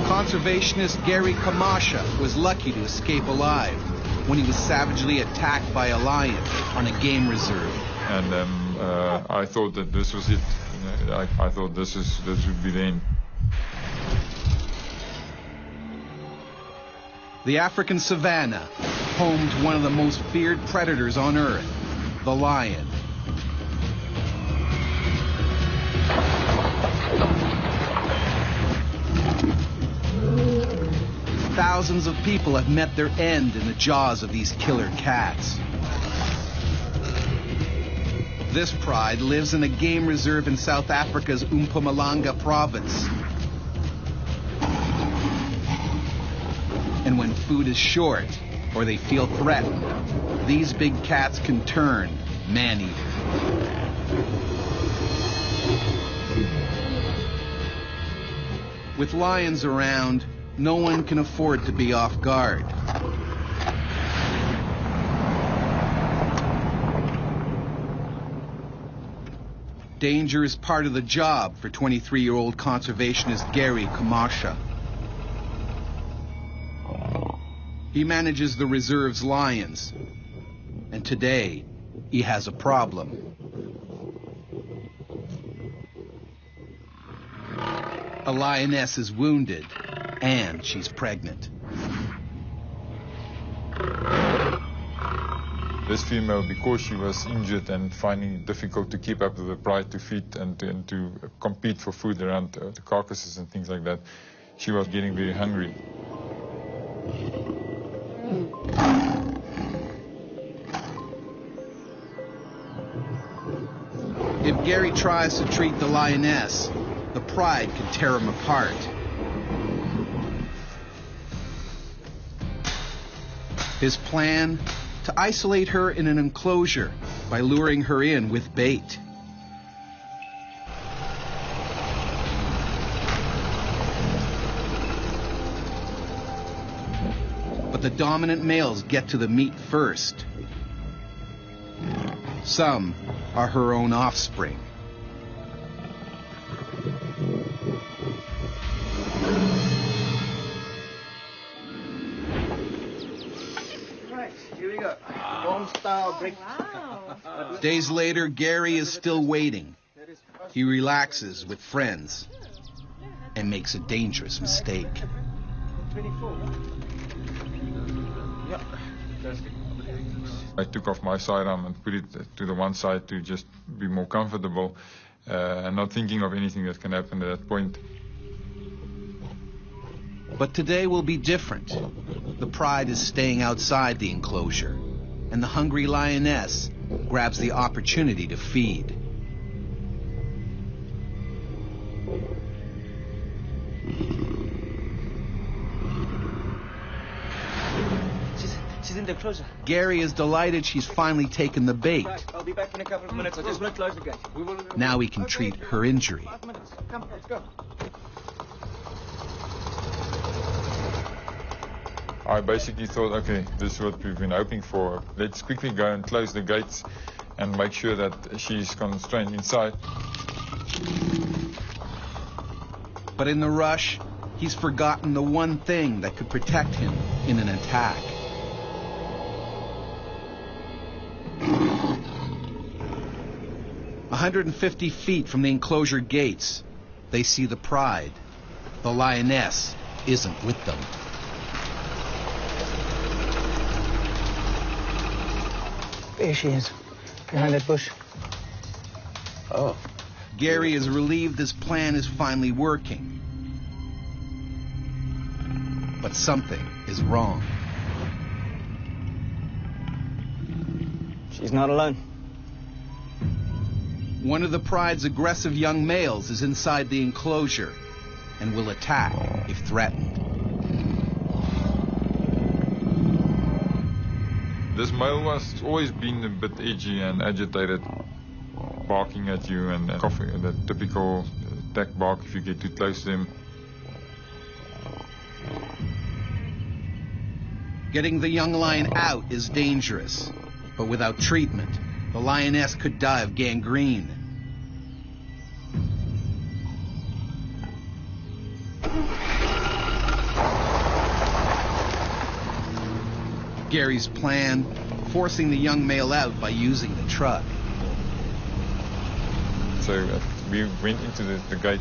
Conservationist Gary Kamasha was lucky to escape alive when he was savagely attacked by a lion on a game reserve. And I thought that this was it. I thought this would be the end. The African savanna, home to one of the most feared predators on Earth, the lion. Thousands of people have met their end in the jaws of these killer cats. This pride lives in a game reserve in South Africa's Mpumalanga province. And when food is short, or they feel threatened, these big cats can turn man-eater. With lions around, no one can afford to be off guard. Danger is part of the job for 23-year-old conservationist Gary Kamasha. He manages the reserve's lions, and today he has a problem. A lioness is wounded, and she's pregnant. This female, because she was injured and finding it difficult to keep up with the pride to feed and to compete for food around the carcasses and things like that, she was getting very hungry. If Gary tries to treat the lioness, the pride can tear him apart. His plan? To isolate her in an enclosure by luring her in with bait. But the dominant males get to the meat first. Some are her own offspring. Here we go. Home style break. Days later, Gary is still waiting. He relaxes with friends and makes a dangerous mistake. 24. Yeah. I took off my sidearm and put it to the one side to just be more comfortable and not thinking of anything that can happen at that point. But today will be different. The pride is staying outside the enclosure, and the hungry lioness grabs the opportunity to feed. She's in the enclosure. Gary is delighted she's finally taken the bait. I'll be back in a couple of minutes. I just want to close the gate. Now he can treat her injury. 5 minutes. Come, let's go. I basically thought, okay, this is what we've been hoping for. Let's quickly go and close the gates and make sure that she's constrained inside. But in the rush, he's forgotten the one thing that could protect him in an attack. A 150 feet from the enclosure gates, they see the pride. The lioness isn't with them. There she is, behind that bush. Oh. Gary is relieved his plan is finally working. But something is wrong. She's not alone. One of the pride's aggressive young males is inside the enclosure and will attack if threatened. This male was always been a bit edgy and agitated, barking at you and coughing, the typical attack bark if you get too close to him. Getting the young lion out is dangerous, but without treatment, the lioness could die of gangrene. Gary's plan, forcing the young male out by using the truck. So we went into the gate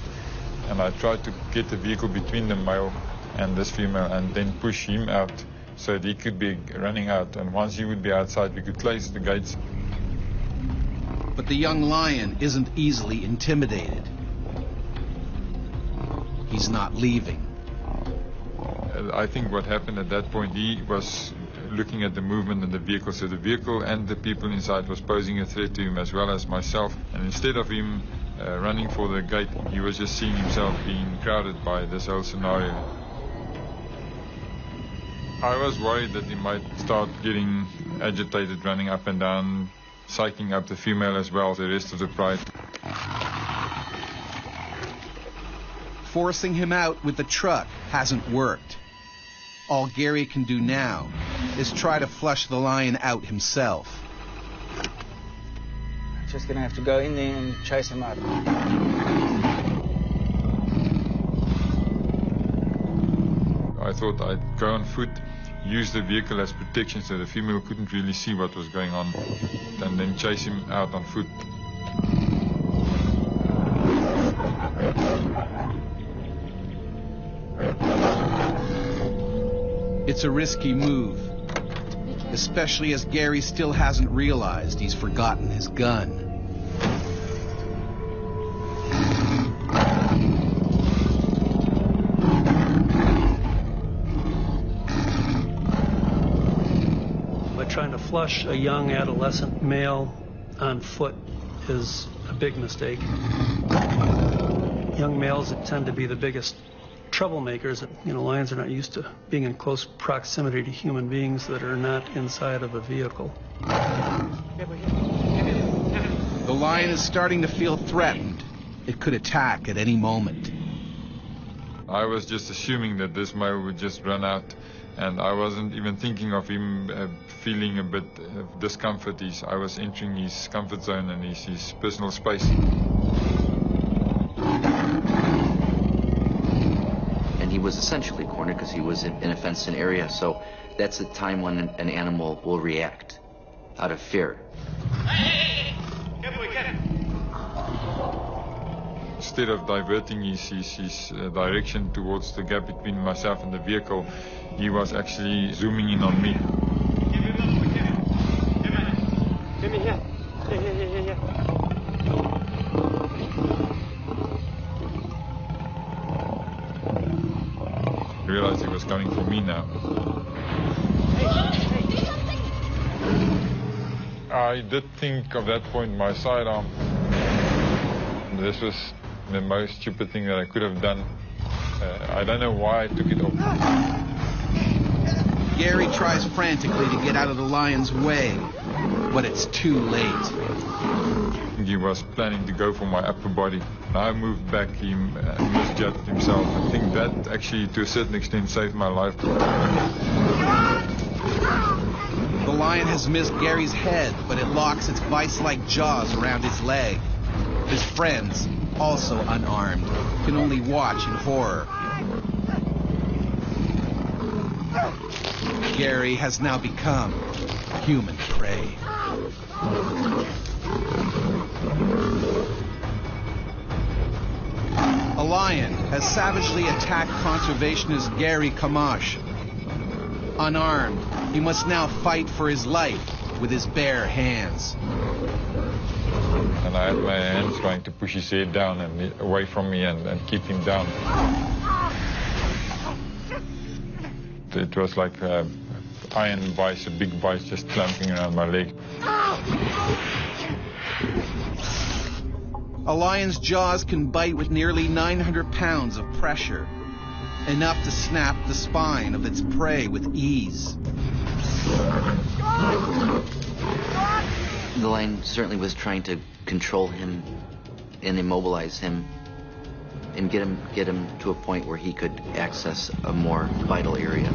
and I tried to get the vehicle between the male and this female and then push him out so that he could be running out. And once he would be outside, we could close the gates. But the young lion isn't easily intimidated. He's not leaving. I think what happened at that point, he was looking at the movement in the vehicle, so the vehicle and the people inside was posing a threat to him as well as myself. And instead of him running for the gate, he was just seeing himself being crowded by this whole scenario. I was worried that he might start getting agitated, running up and down, psyching up the female as well, the rest of the pride. Forcing him out with the truck hasn't worked. All Gary can do now is try to flush the lion out himself. Just gonna have to go in there and chase him out. I thought I'd go on foot, use the vehicle as protection so the female couldn't really see what was going on, and then chase him out on foot. It's a risky move, especially as Gary still hasn't realized he's forgotten his gun. By trying to flush a young adolescent male on foot is a big mistake. Young males tend to be the biggest troublemakers. Lions are not used to being in close proximity to human beings that are not inside of a vehicle. The lion is starting to feel threatened. It could attack at any moment. I was just assuming that this male would just run out, and I wasn't even thinking of him feeling a bit of discomfort. I was entering his comfort zone and his personal space. He was essentially cornered because he was in a fenced-in area, so that's the time when an animal will react out of fear. Instead of diverting his direction towards the gap between myself and the vehicle, he was actually zooming in on me. I realized he was coming for me now. I did think of that point my sidearm. This was the most stupid thing that I could have done. I don't know why I took it off. Gary tries frantically to get out of the lion's way, but it's too late. He was planning to go for my upper body. I moved back, he misjudged himself. I think that actually, to a certain extent, saved my life. The lion has missed Gary's head, but it locks its vice-like jaws around his leg. His friends, also unarmed, can only watch in horror. Gary has now become human prey. A lion has savagely attacked conservationist Gary Camache. Unarmed, he must now fight for his life with his bare hands. And I had my hands trying to push his head down and away from me and keep him down. It was like an iron vice, a big vice just clamping around my leg. A lion's jaws can bite with nearly 900 pounds of pressure, enough to snap the spine of its prey with ease. The lion certainly was trying to control him and immobilize him and get him to a point where he could access a more vital area.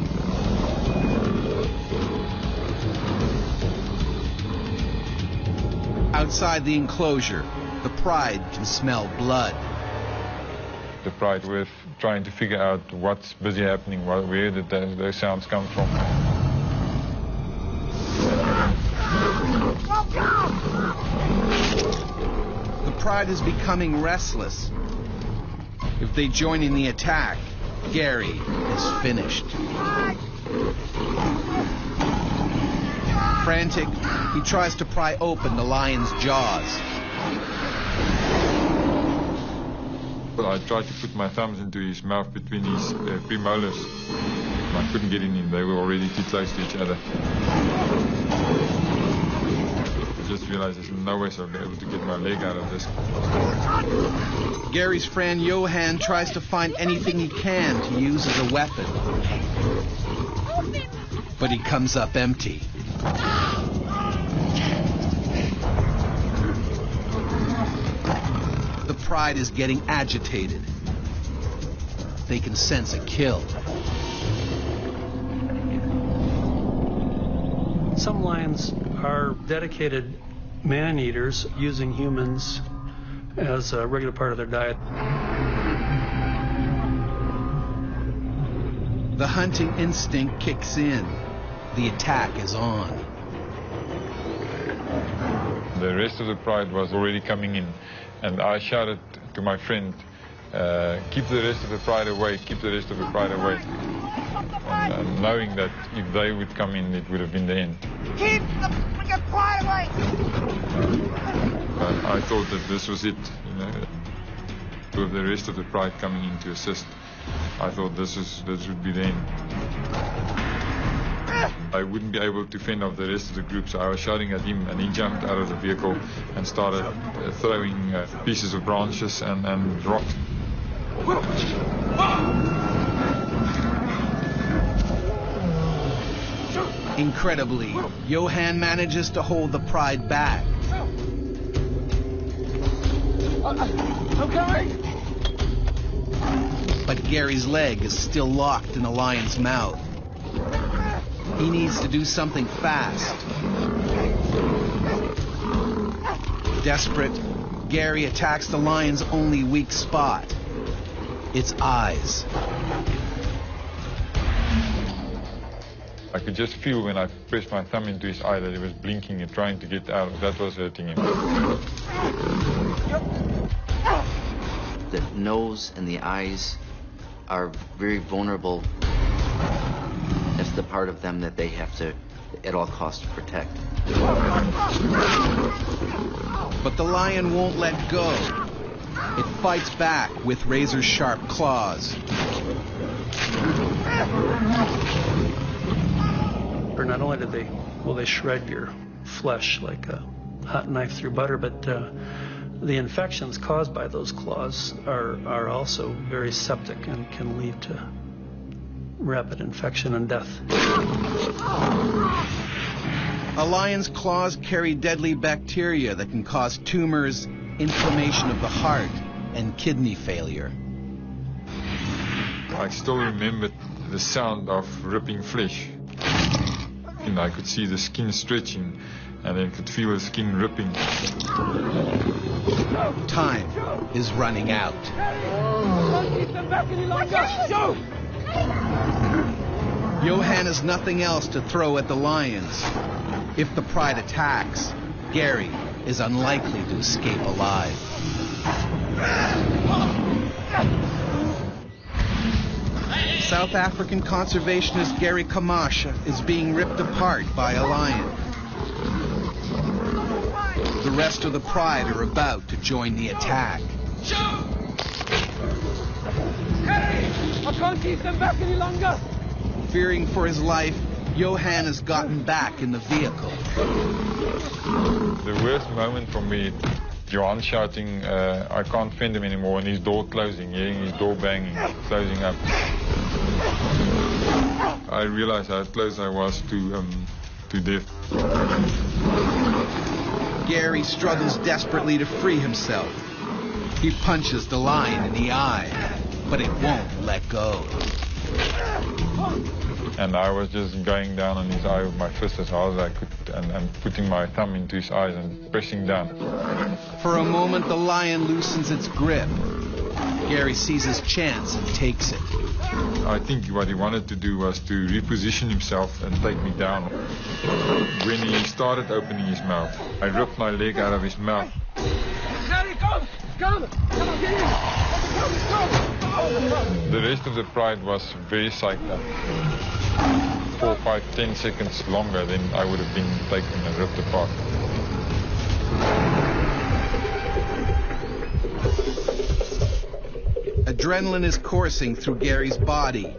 Outside the enclosure, the pride can smell blood. The pride were trying to figure out what's busy happening, where did those sounds come from. The pride is becoming restless. If they join in the attack, Gary is finished. Frantic, he tries to pry open the lion's jaws. Well, I tried to put my thumbs into his mouth between his premolars. I couldn't get in him. They were already too close to each other. I just realized there's no way I'll be able to get my leg out of this. Gary's friend Johan tries to find anything he can to use as a weapon. But he comes up empty. The pride is getting agitated. They can sense a kill. Some lions are dedicated man-eaters, using humans as a regular part of their diet. The hunting instinct kicks in. The attack is on. The rest of the pride was already coming in, and I shouted to my friend, keep the rest of the pride away, keep the rest of the pride away. And knowing that if they would come in, it would have been the end. Keep the freaking pride away! I thought that this was it, with the rest of the pride coming in to assist. I thought this would be the end. I wouldn't be able to fend off the rest of the group, so I was shouting at him, and he jumped out of the vehicle and started throwing pieces of branches and rocks. Incredibly, Johan manages to hold the pride back. I'm coming! But Gary's leg is still locked in the lion's mouth. He needs to do something fast. Desperate, Gary attacks the lion's only weak spot, its eyes. I could just feel when I pressed my thumb into his eye that he was blinking and trying to get out. That was hurting him. The nose and the eyes are very vulnerable. That's the part of them that they have to, at all costs, protect. But the lion won't let go. It fights back with razor-sharp claws. Or not only did they shred your flesh like a hot knife through butter, but the infections caused by those claws are also very septic and can lead to rapid infection and death. A lion's claws carry deadly bacteria that can cause tumors, inflammation of the heart, and kidney failure. I still remember the sound of ripping flesh. And I could see the skin stretching, and then could feel the skin ripping. Time is running out. Don't keep them back any longer! Go! Johan has nothing else to throw at the lions. If the pride attacks, Gary is unlikely to escape alive. South African conservationist Gary Kamasha is being ripped apart by a lion. The rest of the pride are about to join the attack. Hey! I can't keep them back any longer! Fearing for his life, Johan has gotten back in the vehicle. The worst moment for me, Johan shouting, I can't fend him anymore, and his door closing, hearing his door banging, closing up. I realized how close I was to death. Gary struggles desperately to free himself. He punches the lion in the eye, but it won't let go. And I was just going down on his eye with my fist as hard as I could, and putting my thumb into his eyes and pressing down. For a moment, the lion loosens its grip. Gary sees his chance and takes it. I think what he wanted to do was to reposition himself and take me down. When he started opening his mouth, I ripped my leg out of his mouth. There he comes! Come on, get in! Let's go! The rest of the pride was very psyched up. 4, 5, 10 seconds longer, then I would have been taken and ripped apart. Adrenaline is coursing through Gary's body.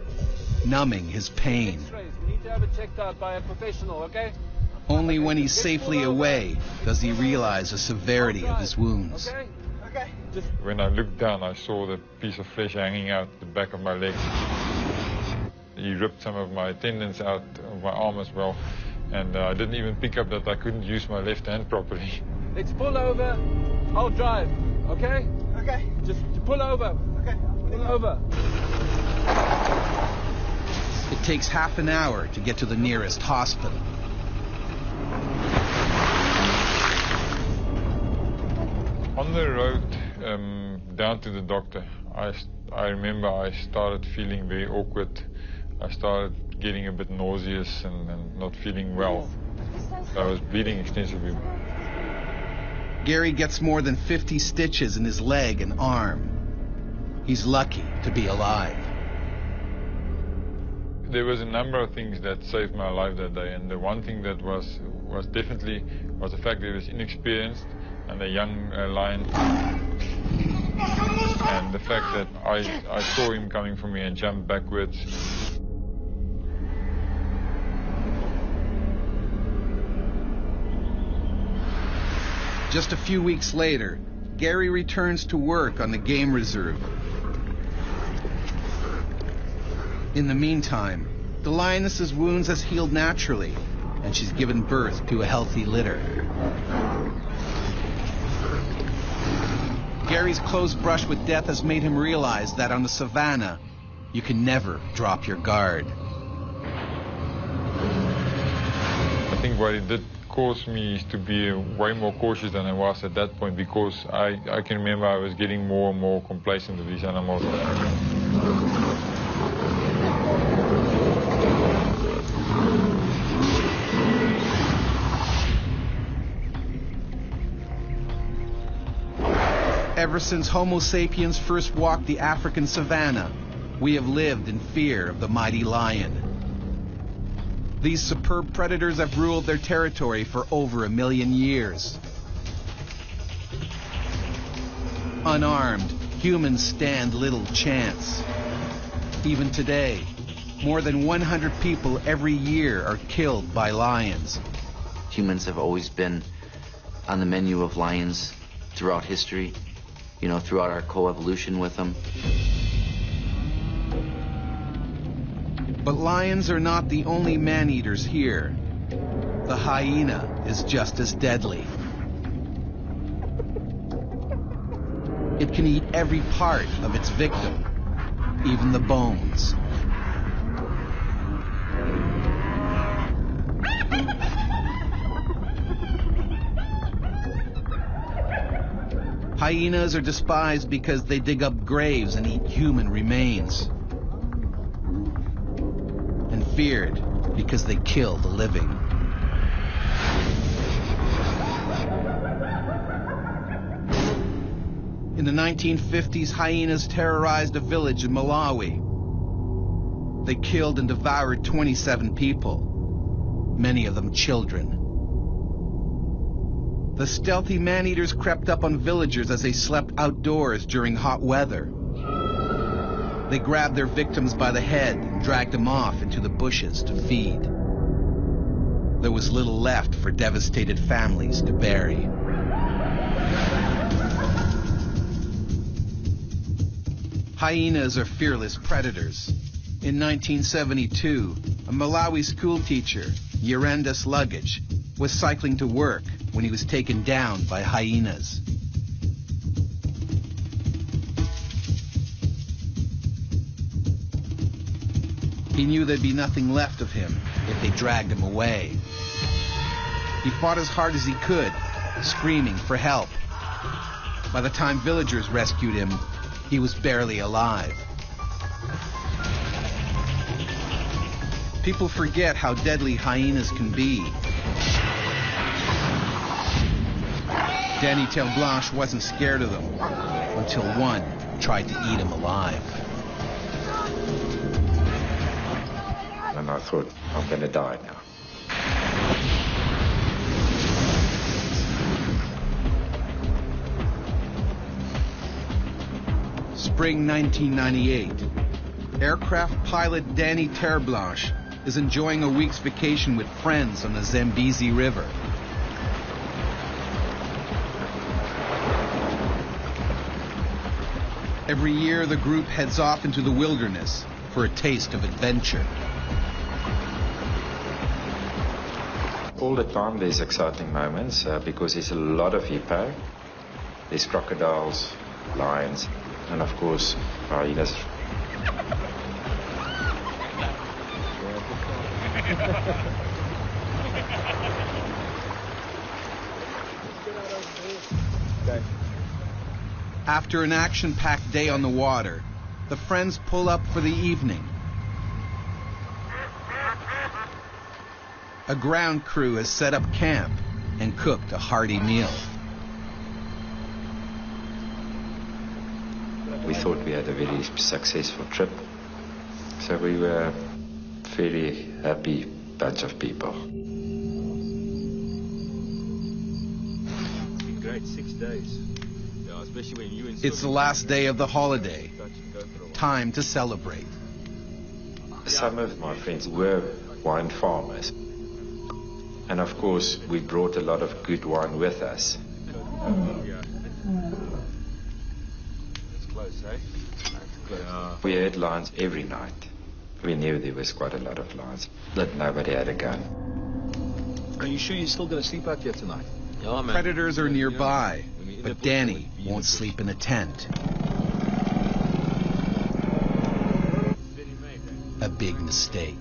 numbing his pain. We need to have it checked out by a professional, okay? Only when he's safely away does he realize the severity of his wounds. Okay. When I looked down, I saw the piece of flesh hanging out the back of my leg. He ripped some of my tendons out of my arm as well, and I didn't even pick up that I couldn't use my left hand properly. Let's pull over. I'll drive, okay? Okay. Just pull over. Okay. Pull over. It takes half an hour to get to the nearest hospital. On the road down to the doctor, I remember I started feeling very awkward. I started getting a bit nauseous and not feeling well. I was bleeding extensively. Gary gets more than 50 stitches in his leg and arm. He's lucky to be alive. There was a number of things that saved my life that day, and the one thing that was definitely the fact that he was inexperienced and a young lion, and the fact that I saw him coming for me and jumped backwards. Just a few weeks later, Gary returns to work on the game reserve. In the meantime, the lioness's wounds has healed naturally, and she's given birth to a healthy litter. Gary's close brush with death has made him realize that on the savannah, you can never drop your guard. I think what it did cause me to be way more cautious than I was at that point, because I can remember I was getting more and more complacent with these animals. Ever since Homo sapiens first walked the African savanna, we have lived in fear of the mighty lion. These superb predators have ruled their territory for over 1 million years. Unarmed, humans stand little chance. Even today, more than 100 people every year are killed by lions. Humans have always been on the menu of lions throughout history, throughout our coevolution with them. But lions are not the only man-eaters here. The hyena is just as deadly. It can eat every part of its victim, even the bones. Hyenas are despised because they dig up graves and eat human remains. And feared because they kill the living. In the 1950s, hyenas terrorized a village in Malawi. They killed and devoured 27 people, many of them children. The stealthy man-eaters crept up on villagers as they slept outdoors during hot weather. They grabbed their victims by the head and dragged them off into the bushes to feed. There was little left for devastated families to bury. Hyenas are fearless predators. In 1972, a Malawi schoolteacher, Yerenda's luggage, was cycling to work when he was taken down by hyenas. He knew there'd be nothing left of him if they dragged him away. He fought as hard as he could, screaming for help. By the time villagers rescued him, he was barely alive. People forget how deadly hyenas can be. Danny Telblanche wasn't scared of them until one tried to eat him alive. And I thought, I'm going to die now. Spring 1998. Aircraft pilot Danny Terreblanche is enjoying a week's vacation with friends on the Zambezi River. Every year, the group heads off into the wilderness for a taste of adventure. All the time there's exciting moments because there's a lot of hippo. There's crocodiles, lions, and of course, hyenas. After an action-packed day on the water, the friends pull up for the evening. A ground crew has set up camp and cooked a hearty meal. We thought we had a very successful trip, so we were a very happy bunch of people. Great 6 days. It's the last day of the holiday. Time to celebrate. Some of my friends were wine farmers. And of course, we brought a lot of good wine with us. We had lions every night. We knew there was quite a lot of lions, but nobody had a gun. Are you sure you're still going to sleep out here tonight? Yeah, man. Predators are nearby, but Danny won't sleep in a tent. A big mistake.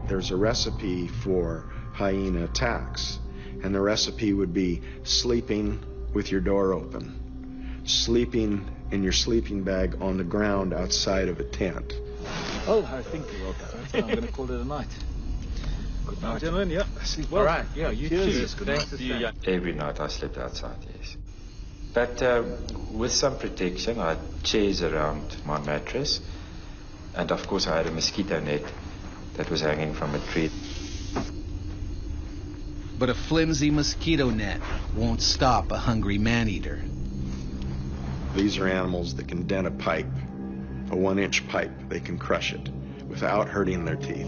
There's a recipe for hyena attacks, and the recipe would be sleeping with your door open, sleeping in your sleeping bag on the ground outside of a tent. Oh, I think you're welcome. I'm going to call it a night. Good night, gentlemen. Yeah, sleep well. All right. Yeah, you too. Thanks to you. Every night I slept outside, yes. But with some protection, I had chairs around my mattress. And of course I had a mosquito net that was hanging from a tree. But a flimsy mosquito net won't stop a hungry man-eater. These are animals that can dent a pipe, a 1-inch pipe. They can crush it without hurting their teeth.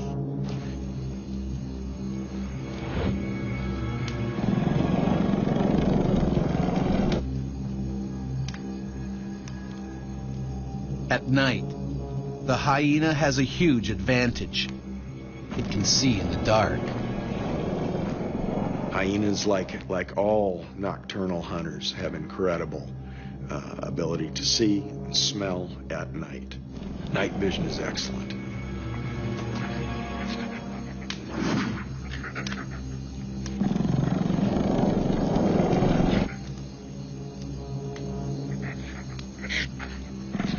At night, the hyena has a huge advantage. It can see in the dark. Hyenas, like all nocturnal hunters, have incredible ability to see and smell at night. Night vision is excellent.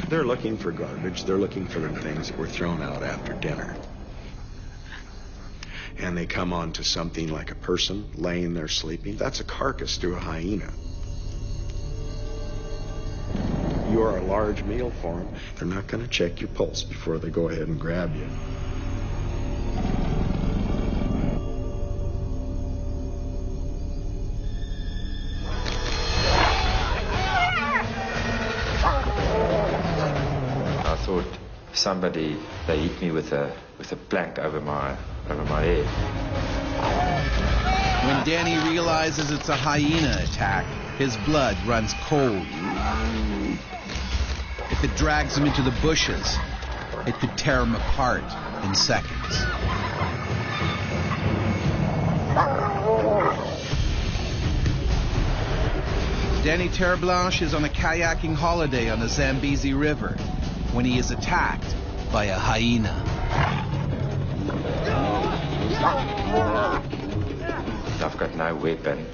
They're looking for garbage. They're looking for the things that were thrown out after dinner. And they come onto something like a person laying there sleeping. That's a carcass to a hyena. You are a large meal for them. They're not going to check your pulse before they go ahead and grab you. I thought somebody, they hit me with a plank over my head. When Danny realizes it's a hyena attack, his blood runs cold. If it drags him into the bushes, it could tear him apart in seconds. Danny Terreblanche is on a kayaking holiday on the Zambezi River when he is attacked by a hyena. I've got no weapon,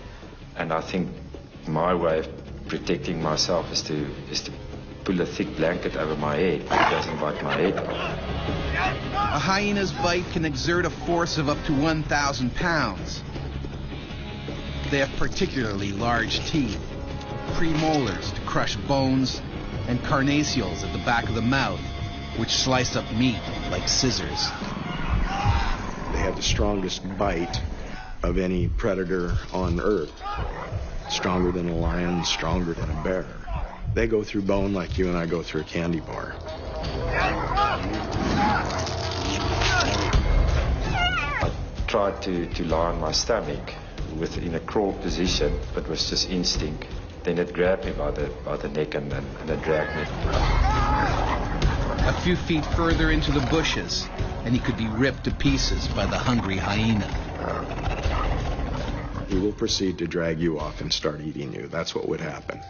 and I think my way of protecting myself is to pull a thick blanket over my head. It doesn't bite my head off. A hyena's bite can exert a force of up to 1,000 pounds. They have particularly large teeth, premolars to crush bones, and carnassials at the back of the mouth, which slice up meat like scissors. They have the strongest bite of any predator on Earth. Stronger than a lion, stronger than a bear. They go through bone like you and I go through a candy bar. I tried to lie on my stomach in a crawl position, but was just instinct. Then it grabbed me by the neck and it dragged me. A few feet further into the bushes, and he could be ripped to pieces by the hungry hyena. He will proceed to drag you off and start eating you. That's what would happen.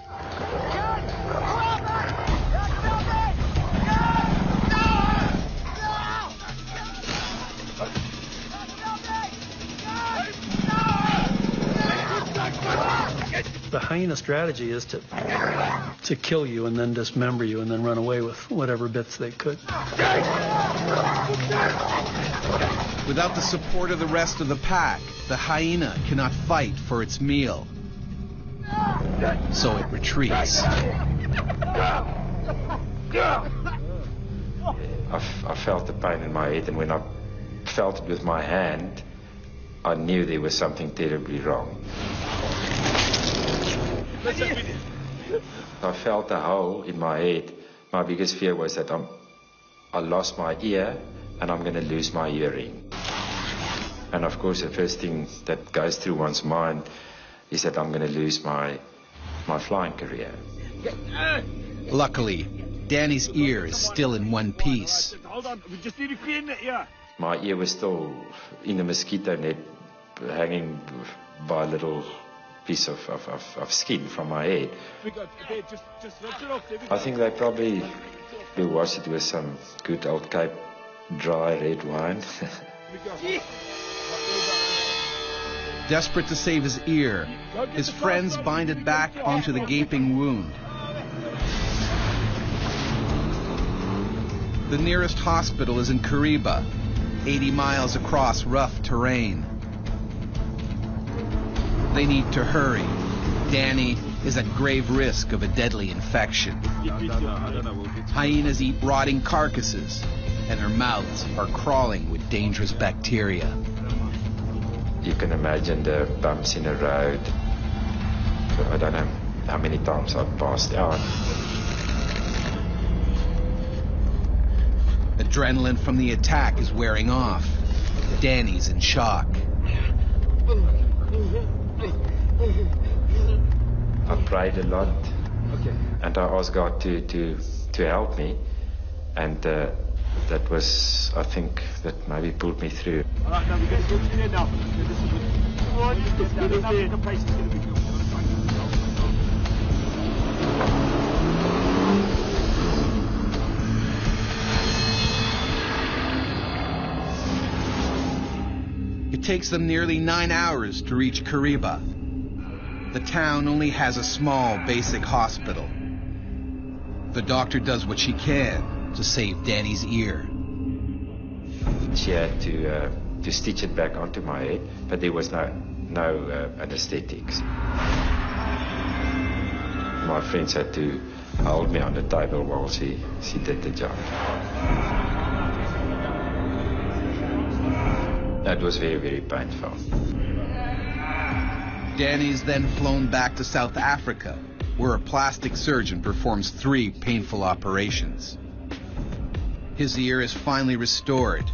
The hyena strategy is to kill you and then dismember you and then run away with whatever bits they could. Without the support of the rest of the pack, the hyena cannot fight for its meal. So it retreats. I felt the pain in my head, and when I felt it with my hand, I knew there was something terribly wrong. I felt a hole in my head. My biggest fear was that I lost my ear and I'm going to lose my hearing. And of course, the first thing that goes through one's mind is that I'm going to lose my flying career. Luckily, Danny's ear is still in one piece. Hold on, we just need to clean the ear. My ear was still in the mosquito net, hanging by a little piece of skin from my head. Just rinse it off. I think they probably will wash it with some good old Cape dry red wine. Desperate to save his ear, his friends bind it back onto the gaping wound. The nearest hospital is in Kariba, 80 miles across rough terrain. They need to hurry. Danny is at grave risk of a deadly infection. Hyenas eat rotting carcasses, and their mouths are crawling with dangerous bacteria. You can imagine the bumps in the road. I don't know how many times I've passed out. Adrenaline from the attack is wearing off. Danny's in shock. I prayed a lot, and I asked God to help me, and that was, I think, that maybe pulled me through. All right, now we're going to go through there now. This is what... It's going to be the place is going to be good. It takes them nearly 9 hours to reach Kariba. The town only has a small basic hospital. The doctor does what she can to save Danny's ear. She had to stitch it back onto my head, but there was no anesthetics. My friends had to hold me on the table while she did the job. That was very, very painful. Danny is then flown back to South Africa, where a plastic surgeon performs 3 painful operations. His ear is finally restored,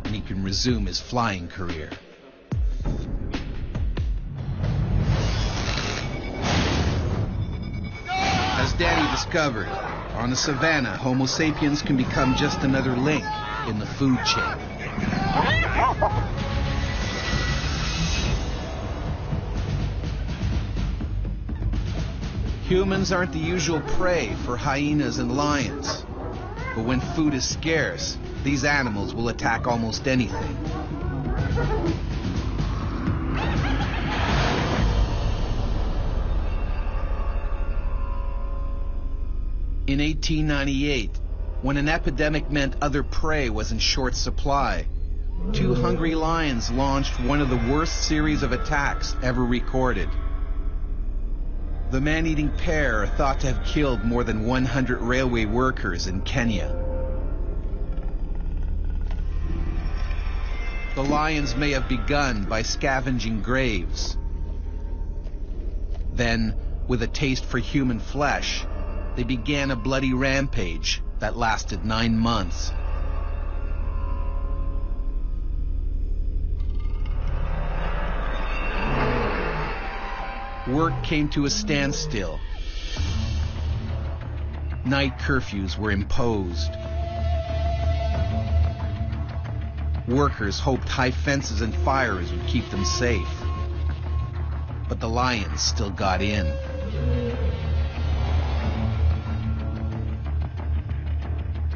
and he can resume his flying career. As Danny discovered, on the savannah, Homo sapiens can become just another link in the food chain. Humans aren't the usual prey for hyenas and lions. But when food is scarce, these animals will attack almost anything. In 1898, when an epidemic meant other prey was in short supply, 2 hungry lions launched one of the worst series of attacks ever recorded. The man-eating pair are thought to have killed more than 100 railway workers in Kenya. The lions may have begun by scavenging graves. Then, with a taste for human flesh, they began a bloody rampage, that lasted 9 months. Work came to a standstill. Night curfews were imposed. Workers hoped high fences and fires would keep them safe. But the lions still got in.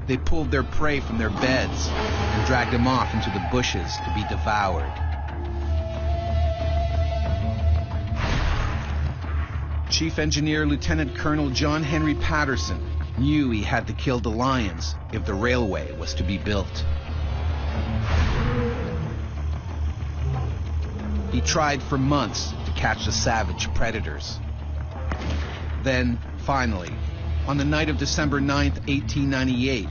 They pulled their prey from their beds and dragged them off into the bushes to be devoured. Chief Engineer Lieutenant Colonel John Henry Patterson knew he had to kill the lions if the railway was to be built. He tried for months to catch the savage predators. Then, finally, on the night of December 9th, 1898,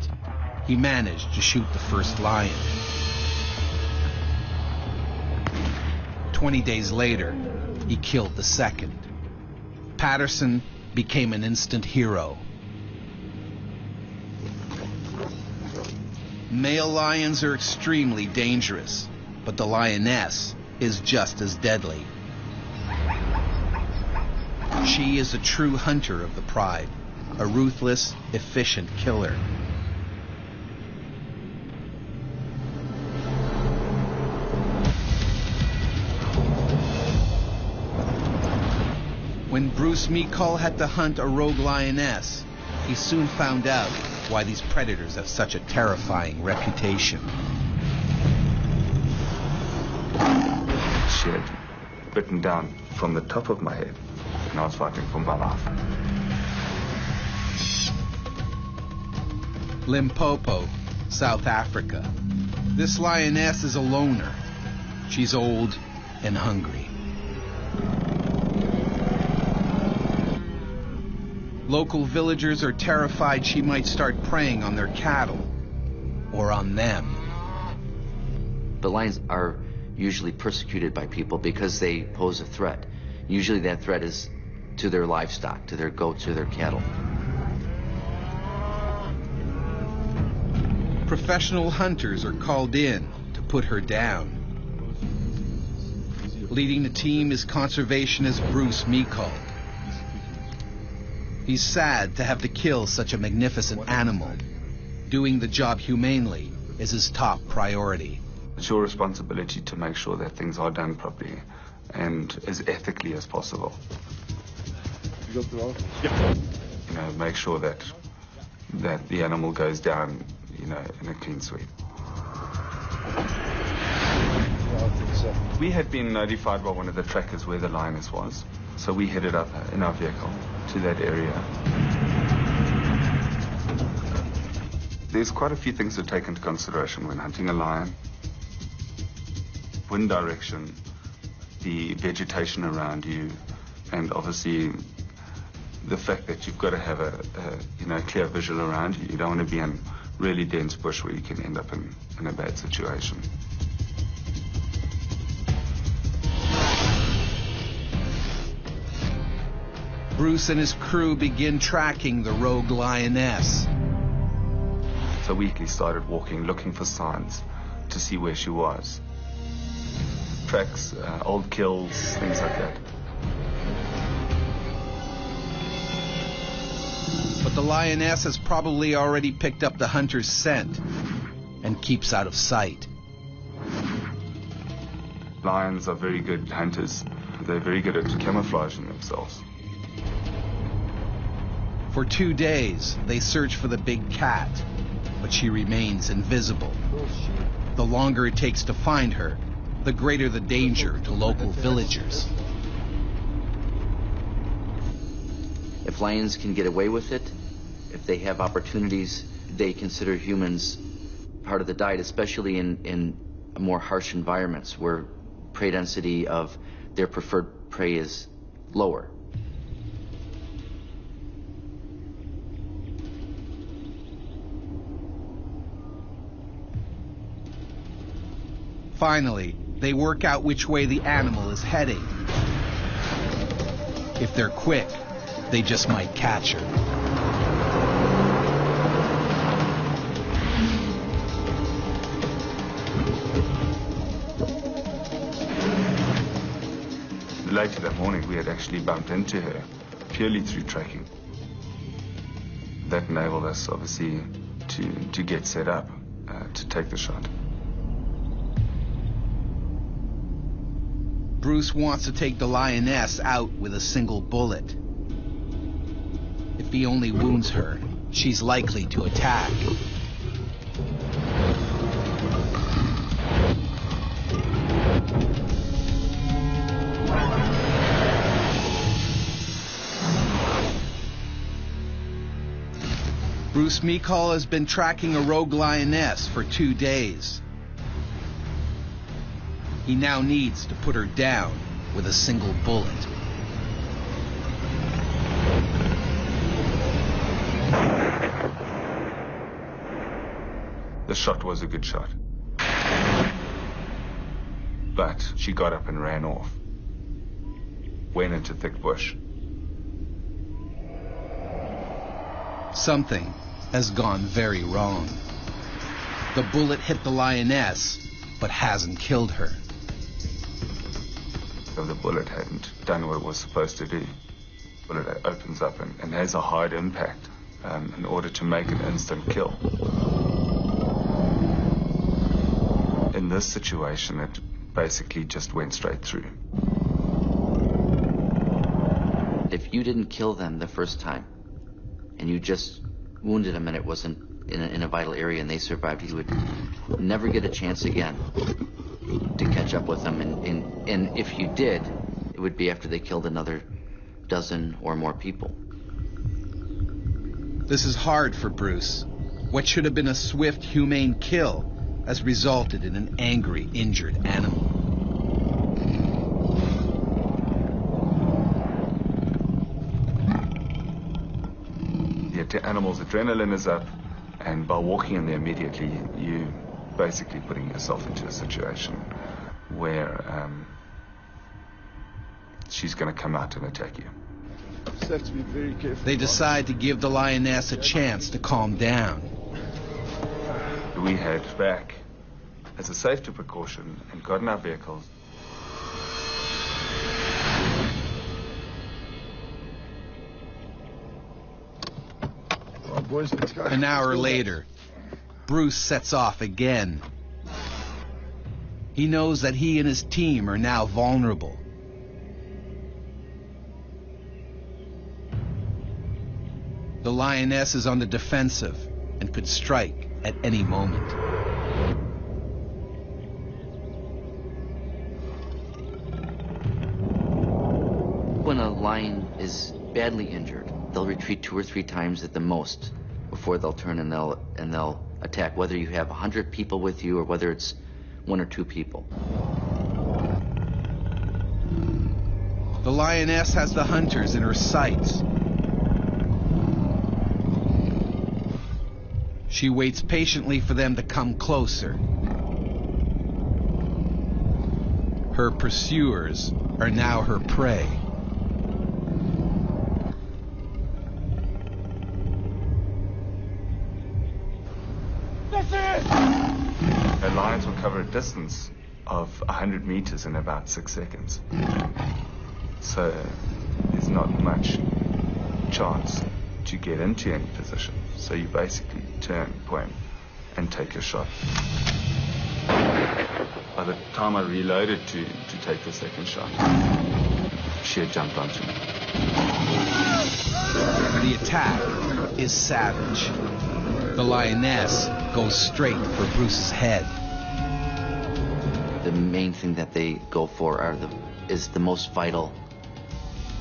he managed to shoot the first lion. 20 days later, he killed the second. Patterson became an instant hero. Male lions are extremely dangerous, but the lioness is just as deadly. She is a true hunter of the pride, a ruthless, efficient killer. When Bruce Meekall had to hunt a rogue lioness, he soon found out why these predators have such a terrifying reputation. She had bitten down from the top of my head, and I was fighting for my life. Limpopo, South Africa. This lioness is a loner. She's old and hungry. Local villagers are terrified she might start preying on their cattle or on them. The lions are usually persecuted by people because they pose a threat. Usually that threat is to their livestock, to their goats or their cattle. Professional hunters are called in to put her down. Leading the team is conservationist Bruce Meekall. He's sad to have to kill such a magnificent animal. Doing the job humanely is his top priority. It's your responsibility to make sure that things are done properly and as ethically as possible. You got the rifle? Yeah. You know, make sure that the animal goes down, you know, in a clean sweep. We had been notified by one of the trackers where the lioness was, so we headed up in our vehicle to that area. There's quite a few things to take into consideration when hunting a lion. Wind direction, the vegetation around you, and obviously the fact that you've got to have a clear visual around you. You don't want to be in really dense bush where you can end up in a bad situation. Bruce and his crew begin tracking the rogue lioness. So we started walking, looking for signs to see where she was. Tracks, old kills, things like that. But the lioness has probably already picked up the hunter's scent and keeps out of sight. Lions are very good hunters. They're very good at camouflaging themselves. For 2 days, they search for the big cat, but she remains invisible. The longer it takes to find her, the greater the danger to local villagers. If lions can get away with it, if they have opportunities, they consider humans part of the diet, especially in more harsh environments where prey density of their preferred prey is lower. Finally, they work out which way the animal is heading. If they're quick, they just might catch her. later that morning, we had actually bumped into her purely through tracking. That enabled us, obviously, to get set up to take the shot. Bruce wants to take the Lioness out with a single bullet. If he only wounds her, she's likely to attack. Bruce Meekall has been tracking a rogue Lioness for 2 days. He now needs to put her down with a single bullet. The shot was a good shot. But she got up and ran off. Went into thick bush. Something has gone very wrong. The bullet hit the Lioness, but hasn't killed her. If the bullet hadn't done what it was supposed to do, the bullet opens up and has a hard impact in order to make an instant kill. In this situation, it basically just went straight through. If you didn't kill them the first time, and you just wounded them and it wasn't in a vital area and they survived, you would never get a chance again to catch up with them. And if you did, it would be after they killed another dozen or more people. This is hard for Bruce. What should have been a swift, humane kill has resulted in an angry, injured animal. The animal's adrenaline is up, and by walking in there immediately, you basically putting yourself into a situation where she's going to come out and attack you. Just have to be very careful. They decide to give the Lioness a chance to calm down. We had back as a safety precaution and got in our vehicles. Boys, let's go. An hour later, Bruce sets off again. He knows that he and his team are now vulnerable. The Lioness is on the defensive and could strike at any moment. When a lion is badly injured, they'll retreat 2 or 3 times at the most before they'll turn and they'll attack, whether you have 100 people with you or whether it's 1 or 2 people. The Lioness has the hunters in her sights. She waits patiently for them to come closer. Her pursuers are now her prey. The lions will cover a distance of 100 meters in about 6 seconds. So there's not much chance to get into any position. So you basically turn, point, and take your shot. By the time I reloaded to take the second shot, she had jumped onto me. The attack is savage. The Lioness goes straight for Bruce's head. The main thing that they go for is the most vital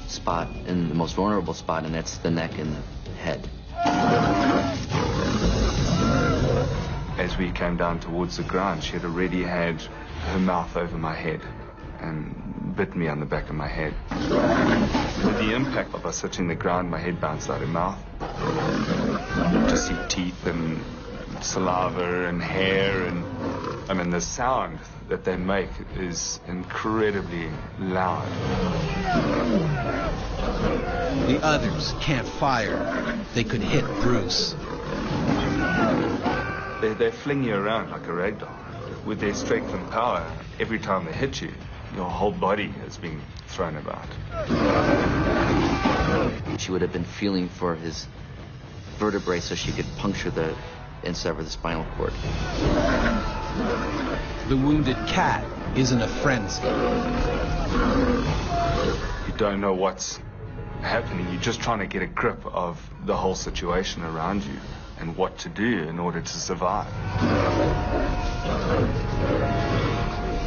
spot and the most vulnerable spot, and that's the neck and the head. As we came down towards the ground, she had already had her mouth over my head and bit me on the back of my head. With the impact of us hitting the ground, my head bounced out of her mouth. To see teeth and saliva and hair, and I mean the sound that they make is incredibly loud. The others can't fire. They could hit Bruce. They fling you around like a rag doll. With their strength and power, every time they hit you, your whole body is being thrown about. She would have been feeling for his vertebrae so she could puncture and sever the spinal cord. The wounded cat is in a frenzy. You don't know what's happening. You're just trying to get a grip of the whole situation around you and what to do in order to survive.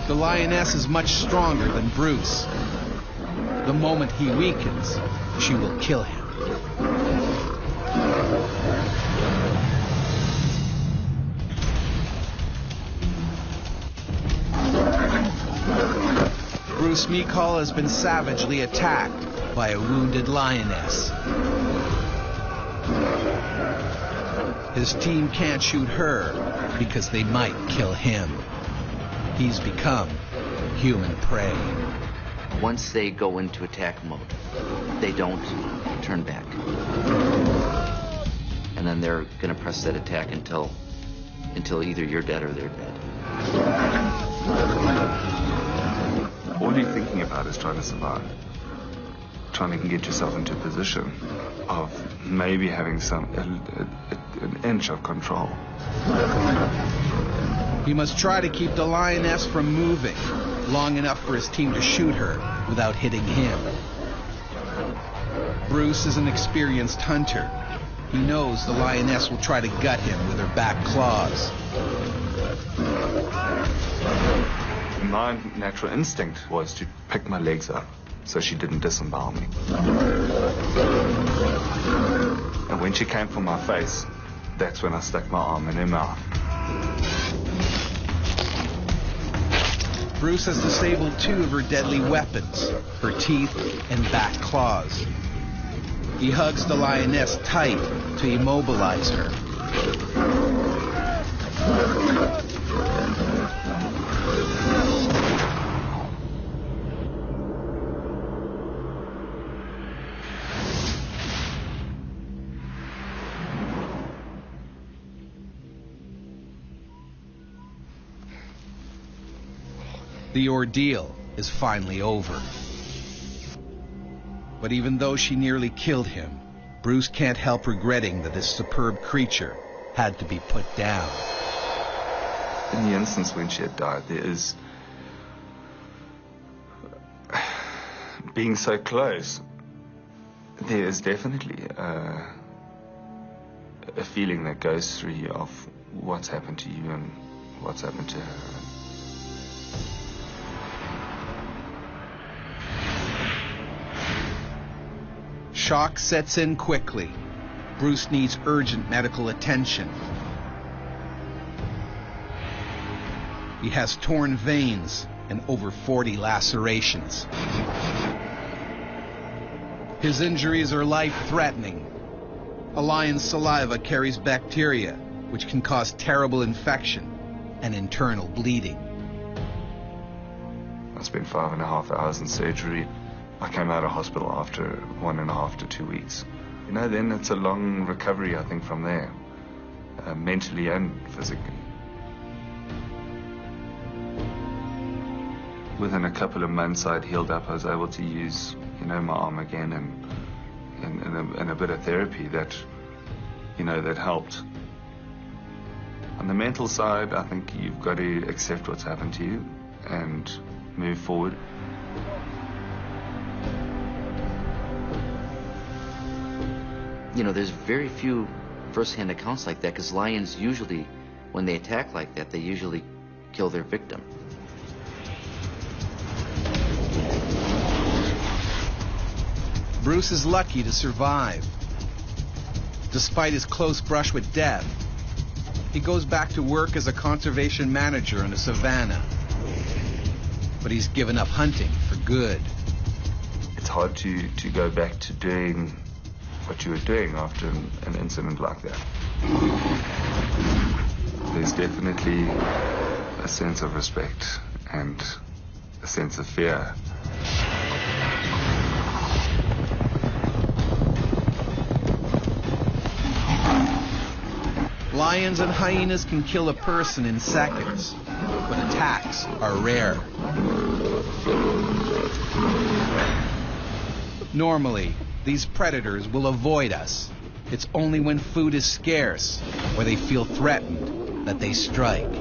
The lioness is much stronger than Bruce. The moment he weakens, she will kill him. Bruce Meekall has been savagely attacked by a wounded lioness. His team can't shoot her because they might kill him. He's become human prey. Once they go into attack mode, they don't turn back. And then they're going to press that attack until either you're dead or they're dead. All you're thinking about is trying to survive. Trying to get yourself into a position of maybe having an inch of control. He must try to keep the lioness from moving long enough for his team to shoot her without hitting him. Bruce is an experienced hunter. He knows the lioness will try to gut him with her back claws. My natural instinct was to pick my legs up so she didn't disembowel me. And when she came for my face, that's when I stuck my arm in her mouth. Bruce has disabled 2 of her deadly weapons, her teeth and back claws. He hugs the lioness tight to immobilize her. The ordeal is finally over. But even though she nearly killed him, Bruce can't help regretting that this superb creature had to be put down. In the instance when she had died, there is... being so close, there is definitely a feeling that goes through you of what's happened to you and what's happened to her. Shock sets in quickly. Bruce needs urgent medical attention. He has torn veins and over 40 lacerations. His injuries are life-threatening. A lion's saliva carries bacteria, which can cause terrible infection and internal bleeding. I spent 5.5 hours in surgery. I came out of hospital after 1.5 to 2 weeks. You know, then it's a long recovery, I think, from there, mentally and physically. Within a couple of months, I'd healed up. I was able to use, my arm again, and a bit of therapy that, that helped. On the mental side, I think you've got to accept what's happened to you and move forward. There's very few first-hand accounts like that, because lions usually, when they attack like that, they usually kill their victim. Bruce is lucky to survive. Despite his close brush with death, he goes back to work as a conservation manager in a savannah. But he's given up hunting for good. It's hard to go back to doing what you were doing after an incident like that. There's definitely a sense of respect and a sense of fear. Lions and hyenas can kill a person in seconds, but attacks are rare. Normally, these predators will avoid us. It's only when food is scarce or they feel threatened that they strike.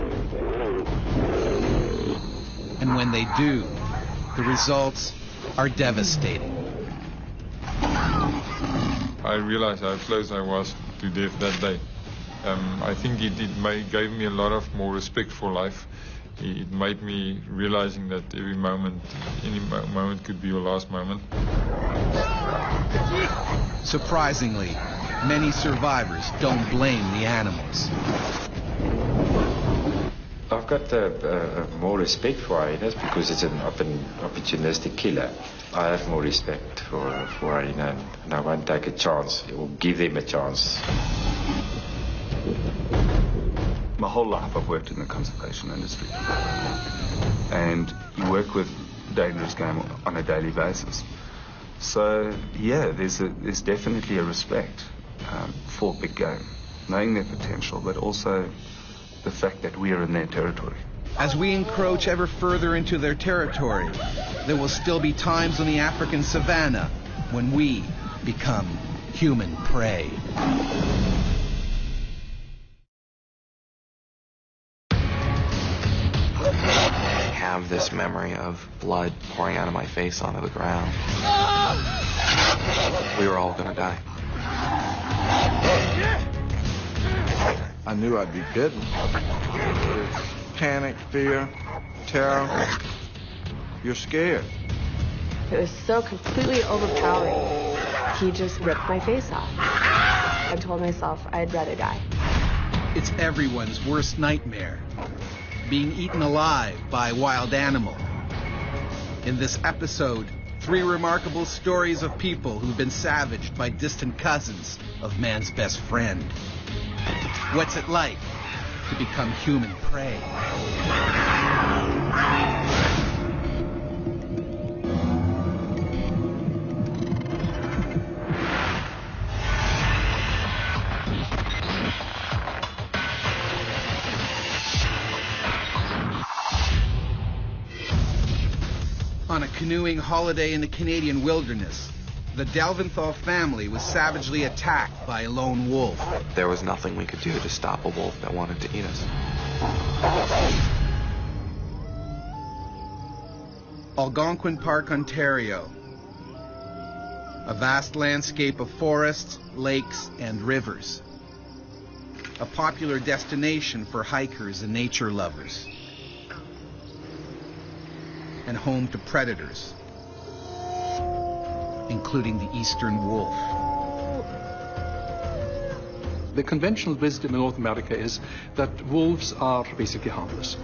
And when they do, the results are devastating. I realized how close I was to death that day. I think it gave me a lot of more respect for life. It made me realizing that every moment, any moment could be your last moment. Surprisingly, many survivors don't blame the animals. I've got more respect for hyenas because it's an opportunistic killer. I have more respect for hyena, and I won't take a chance or give them a chance. My whole life I've worked in the conservation industry, and you work with dangerous game on a daily basis. So yeah, there's definitely a respect for big game, knowing their potential, but also the fact that we are in their territory. As we encroach ever further into their territory, there will still be times on the African savanna when we become human prey. I have this memory of blood pouring out of my face onto the ground. We were all gonna die. I knew I'd be bitten. Panic, fear, terror. You're scared. It was so completely overpowering. He just ripped my face off. I told myself I'd rather die. It's everyone's worst nightmare, being eaten alive by a wild animal. In this episode, 3 remarkable stories of people who've been savaged by distant cousins of man's best friend. What's it like to become human prey? On a canoeing holiday in the Canadian wilderness, the Delventhal family was savagely attacked by a lone wolf. There was nothing we could do to stop a wolf that wanted to eat us. Algonquin Park, Ontario. A vast landscape of forests, lakes, and rivers. A popular destination for hikers and nature lovers. And home to predators, including the eastern wolf. The conventional wisdom in North America is that wolves are basically harmless.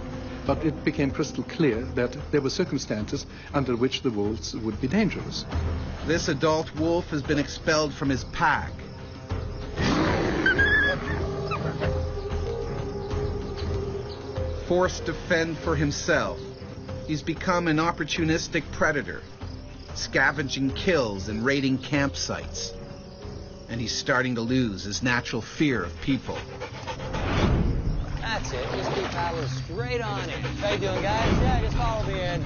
But it became crystal clear that there were circumstances under which the wolves would be dangerous. This adult wolf has been expelled from his pack. Forced to fend for himself, he's become an opportunistic predator, scavenging kills and raiding campsites. And he's starting to lose his natural fear of people. That's it. Just keep paddling straight on in. How you doing, guys? Yeah, just follow me in.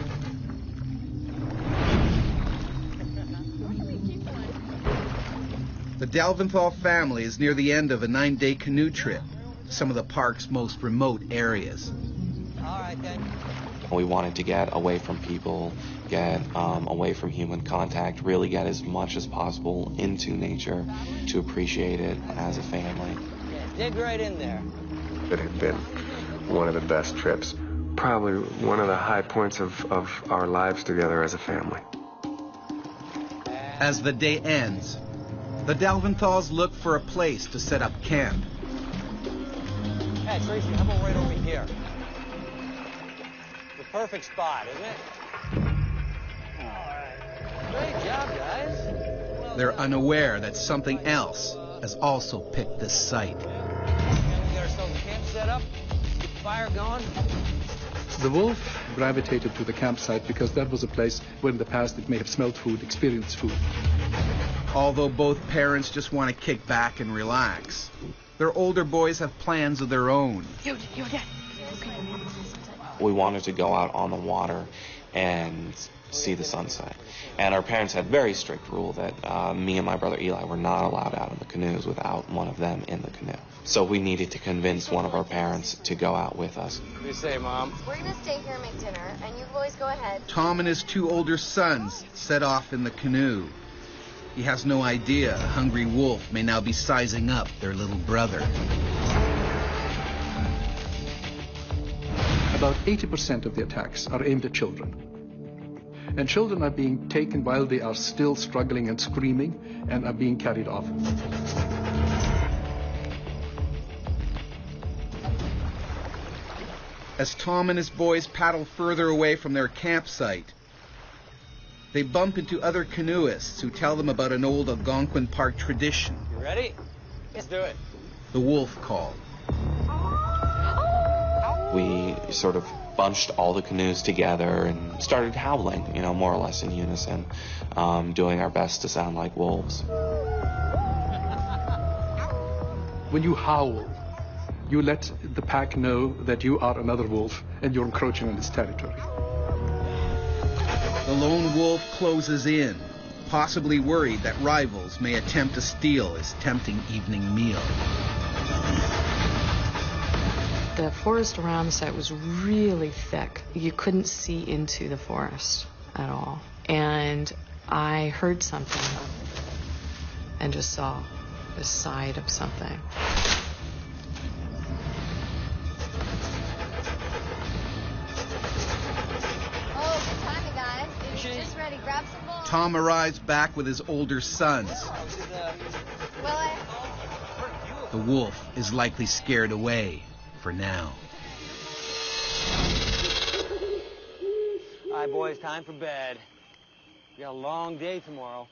The Delventhal family is near the end of a 9-day canoe trip, some of the park's most remote areas. All right, then. We wanted to get away from people, get away from human contact, really get as much as possible into nature to appreciate it as a family. Yeah, dig right in there. It had been one of the best trips, probably one of the high points of our lives together as a family. As the day ends, the Delventhals look for a place to set up camp. Hey, Tracy, how about right over here? The perfect spot, isn't it? All right. Great job, guys. Well, they're unaware that something else has also picked this site. Get ourselves a camp set up, keep the fire going. The wolf gravitated to the campsite because that was a place where in the past it may have smelled food, experienced food. Although both parents just want to kick back and relax, their older boys have plans of their own. We wanted to go out on the water and see the sunset. And our parents had very strict rule that me and my brother Eli were not allowed out in the canoes without one of them in the canoe. So we needed to convince one of our parents to go out with us. What do you say, Mom? We're going to stay here and make dinner, and you boys go ahead. Tom and his 2 older sons set off in the canoe. He has no idea a hungry wolf may now be sizing up their little brother. About 80% of the attacks are aimed at children. And children are being taken while they are still struggling and screaming and are being carried off. As Tom and his boys paddle further away from their campsite, they bump into other canoeists who tell them about an old Algonquin Park tradition. You ready? Let's do it. The wolf call. We sort of bunched all the canoes together and started howling, more or less in unison, doing our best to sound like wolves. When you howl, you let the pack know that you are another wolf and you're encroaching on its territory. The lone wolf closes in, possibly worried that rivals may attempt to steal his tempting evening meal. The forest around the site was really thick. You couldn't see into the forest at all. And I heard something and just saw the side of something. Oh, good timing, guys. It's just ready. Grab some balls. Tom arrives back with his older sons. The wolf is likely scared away for now. All right, boys, time for bed. We got a long day tomorrow.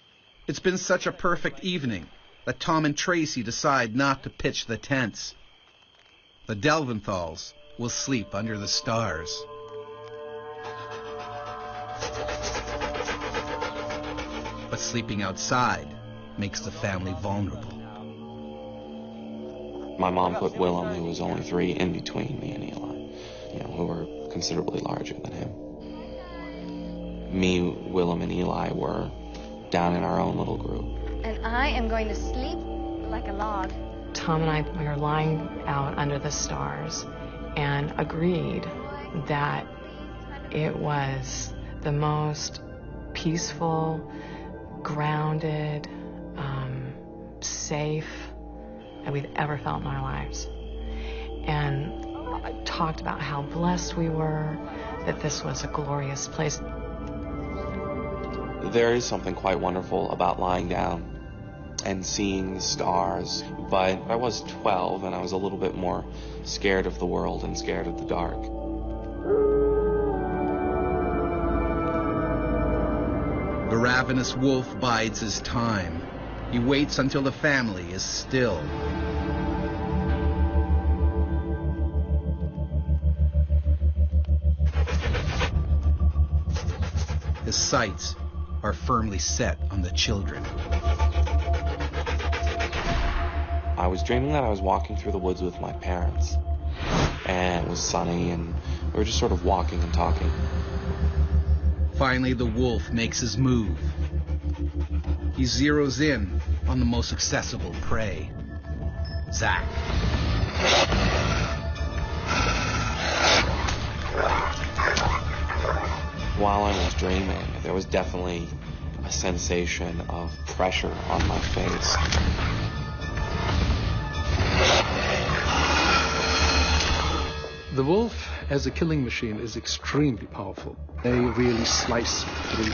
It's been such a perfect evening that Tom and Tracy decide not to pitch the tents. The Delventhals will sleep under the stars. But sleeping outside makes the family vulnerable. My mom put Willem, who was only 3, in between me and Eli, who were considerably larger than him. Me, Willem, and Eli were down in our own little group. And I am going to sleep like a log. Tom and I, we were lying out under the stars and agreed that it was the most peaceful, grounded, safe that we've ever felt in our lives. And I talked about how blessed we were, that this was a glorious place. There is something quite wonderful about lying down and seeing the stars, but I was 12 and I was a little bit more scared of the world and scared of the dark. The ravenous wolf bides his time. He waits until the family is still. His sights are firmly set on the children. I was dreaming that I was walking through the woods with my parents, and it was sunny, and we were just sort of walking and talking. Finally, the wolf makes his move. He zeroes in on the most accessible prey, Zach. While I was dreaming, there was definitely a sensation of pressure on my face. The wolf, as a killing machine, is extremely powerful. They really slice through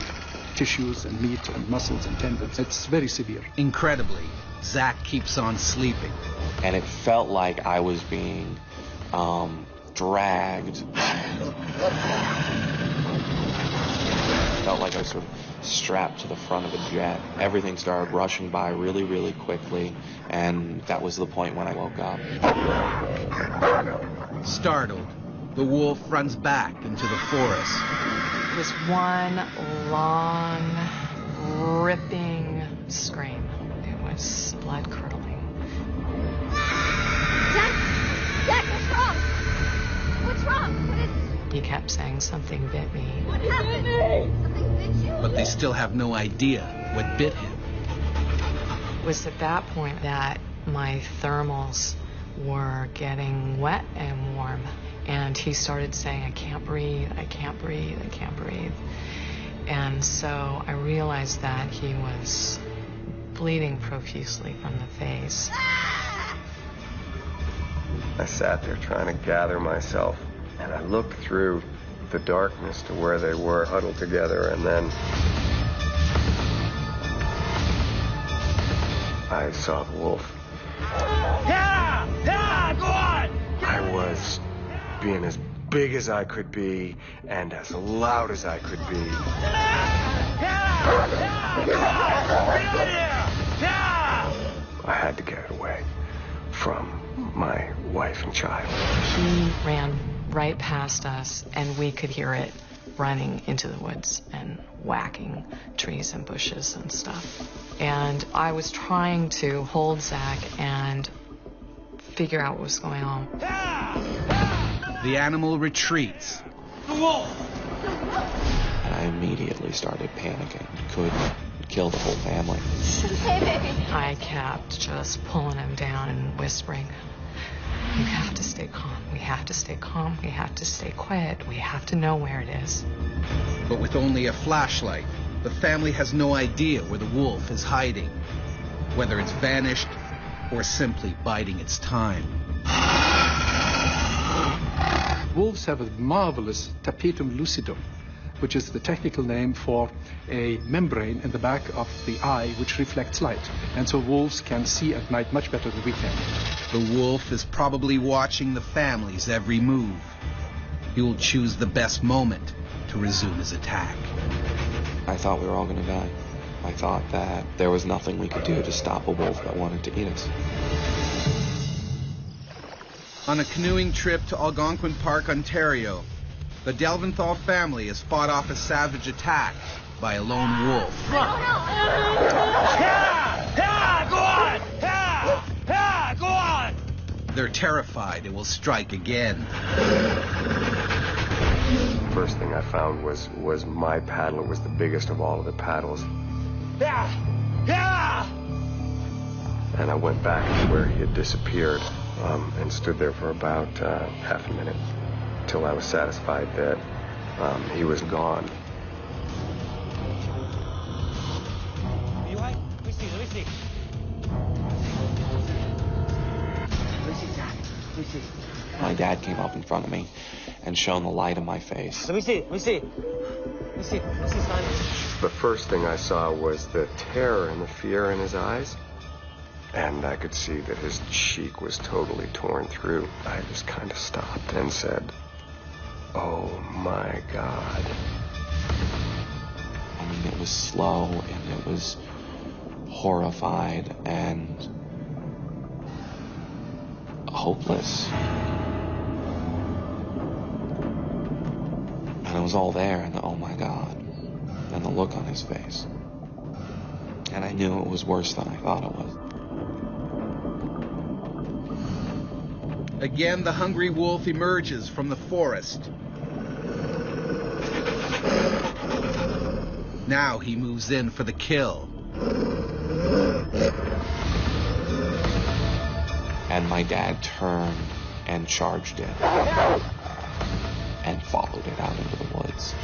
tissues and meat and muscles and tendons. It's very severe. Incredibly, Zach keeps on sleeping. And it felt like I was being dragged. Felt like I was sort of strapped to the front of a jet. Everything started rushing by really, really quickly, and that was the point when I woke up. Startled, the wolf runs back into the forest. It was one long, ripping scream. It was blood-curdling. Zach, what's wrong? What's wrong? He kept saying, something bit me. But they still have no idea what bit him. It was at that point that my thermals were getting wet and warm. And he started saying, I can't breathe, I can't breathe, I can't breathe. And so I realized that he was bleeding profusely from the face. I sat there trying to gather myself, and I looked through the darkness to where they were huddled together, and then I saw the wolf. Yeah! Yeah! Go on! I was being as big as I could be and as loud as I could be. I had to get away from my wife and child. He ran right past us, and we could hear it running into the woods and whacking trees and bushes and stuff. And I was trying to hold Zach and figure out what was going on. The animal retreats. The wolf! And I immediately started panicking. Could kill the whole family. Hey, baby. I kept just pulling him down and whispering, you have to stay calm. We have to stay calm. We have to stay quiet. We have to know where it is. But with only a flashlight, the family has no idea where the wolf is hiding, whether it's vanished or simply biding its time. Wolves have a marvelous tapetum lucidum, which is the technical name for a membrane in the back of the eye which reflects light. And so wolves can see at night much better than we can. The wolf is probably watching the family's every move. He will choose the best moment to resume his attack. I thought we were all going to die. I thought that there was nothing we could do to stop a wolf that wanted to eat us. On a canoeing trip to Algonquin Park, Ontario, the Delventhal family has fought off a savage attack by a lone wolf. Go on! Go on! They're terrified it will strike again. The first thing I found was my paddle. It was the biggest of all of the paddles. And I went back to where he had disappeared and stood there for about half a minute till I was satisfied that he was gone. You all right? Let me see. Let me see. My dad came up in front of me and shone the light in my face. Let me see, Simon. The first thing I saw was the terror and the fear in his eyes. And I could see that his cheek was totally torn through. I just kind of stopped and said, oh my God. I mean, it was slow and it was horrified and hopeless. And it was all there, and oh my God, and the look on his face. And I knew it was worse than I thought it was. Again, the hungry wolf emerges from the forest. Now he moves in for the kill. And my dad turned and charged it and followed it out into the woods.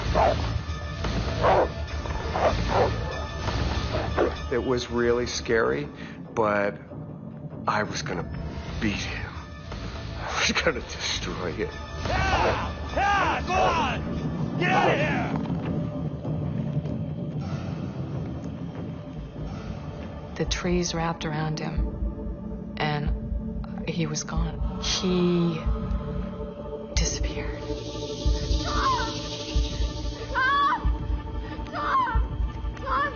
It was really scary, but I was going to beat him. I was going to destroy it. Go on! Get out of here! The trees wrapped around him, and he was gone. He disappeared. Tom,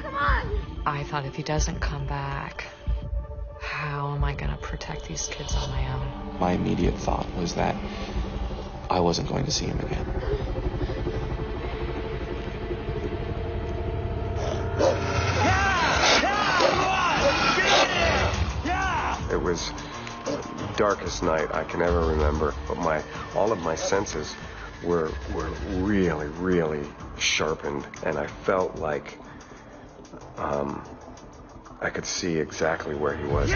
come on! I thought, if he doesn't come back, how am I going to protect these kids on my own? My immediate thought was that I wasn't going to see him again. It was the darkest night I can ever remember, but all of my senses were really, really sharpened, and I felt like I could see exactly where he was.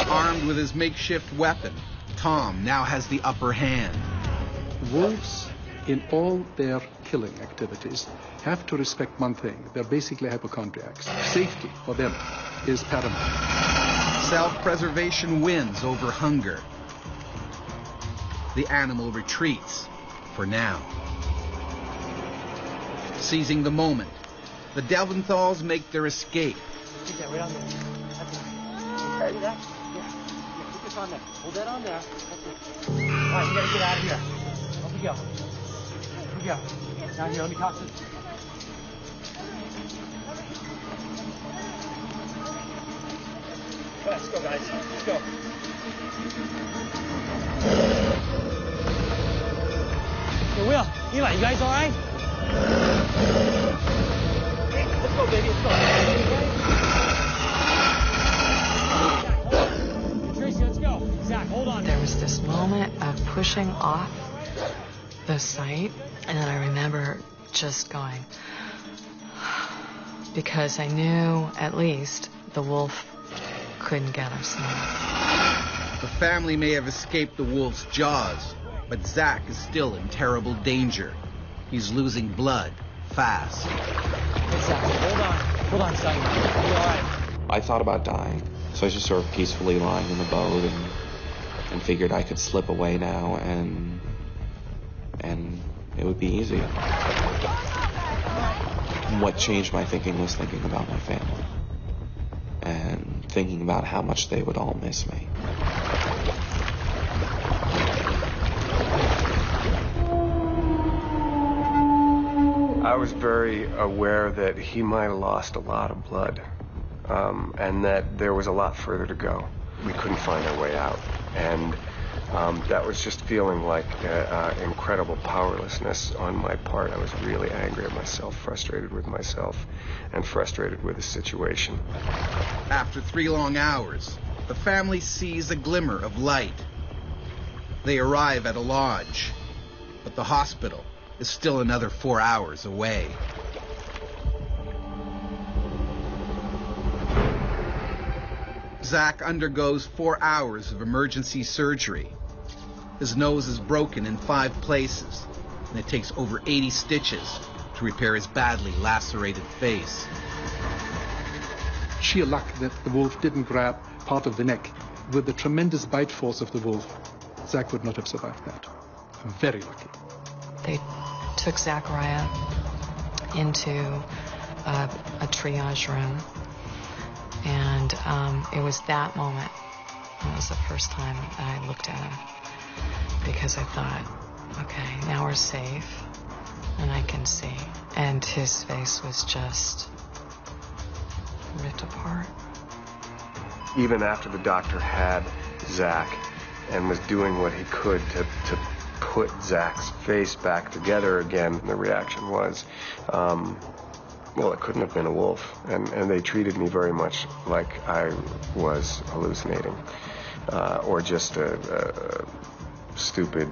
Armed with his makeshift weapon, Tom now has the upper hand. Wolves, in all their killing activities, have to respect one thing. They're basically hypochondriacs. Safety for them is paramount. Self-preservation wins over hunger. The animal retreats, for now. Seizing the moment, the Delventhals make their escape. Keep that right on there. That's it. See that? Yeah. Keep this on there. Hold that on there. That's it. All right, you gotta get out of here. Up we go. Here we go. Now here, let me talk to you. Let's go, guys. Let's go. Hey, Will, Eli, you guys all right? Hey, let's go, baby. Let's go. Tracy, let's go. Zach, hold on. There was this moment of pushing off the site, and then I remember just going, because I knew at least the wolf couldn't get us now. The family may have escaped the wolf's jaws, but Zach is still in terrible danger. He's losing blood fast. Hey, Zach, hold on, son. You all right? I thought about dying, so I was just sort of peacefully lying in the boat and figured I could slip away now and it would be easy. What changed my thinking was thinking about my family and thinking about how much they would all miss me. I was very aware that he might have lost a lot of blood, and that there was a lot further to go. We couldn't find our way out, and that was just feeling like incredible powerlessness on my part. I was really angry at myself, frustrated with myself, and frustrated with the situation. After 3 long hours, the family sees a glimmer of light. They arrive at a lodge, but the hospital is still another 4 hours away. Zach undergoes 4 hours of emergency surgery. His nose is broken in 5 places, and it takes over 80 stitches to repair his badly lacerated face. Sheer luck that the wolf didn't grab part of the neck. With the tremendous bite force of the wolf, Zach would not have survived that. I'm very lucky. They took Zachariah into a triage room, and it was that moment. It was the first time I looked at him, because I thought, okay, now we're safe, and I can see. And his face was just ripped apart. Even after the doctor had Zach and was doing what he could to put Zach's face back together again, the reaction was, well, it couldn't have been a wolf. And they treated me very much like I was hallucinating, or just a stupid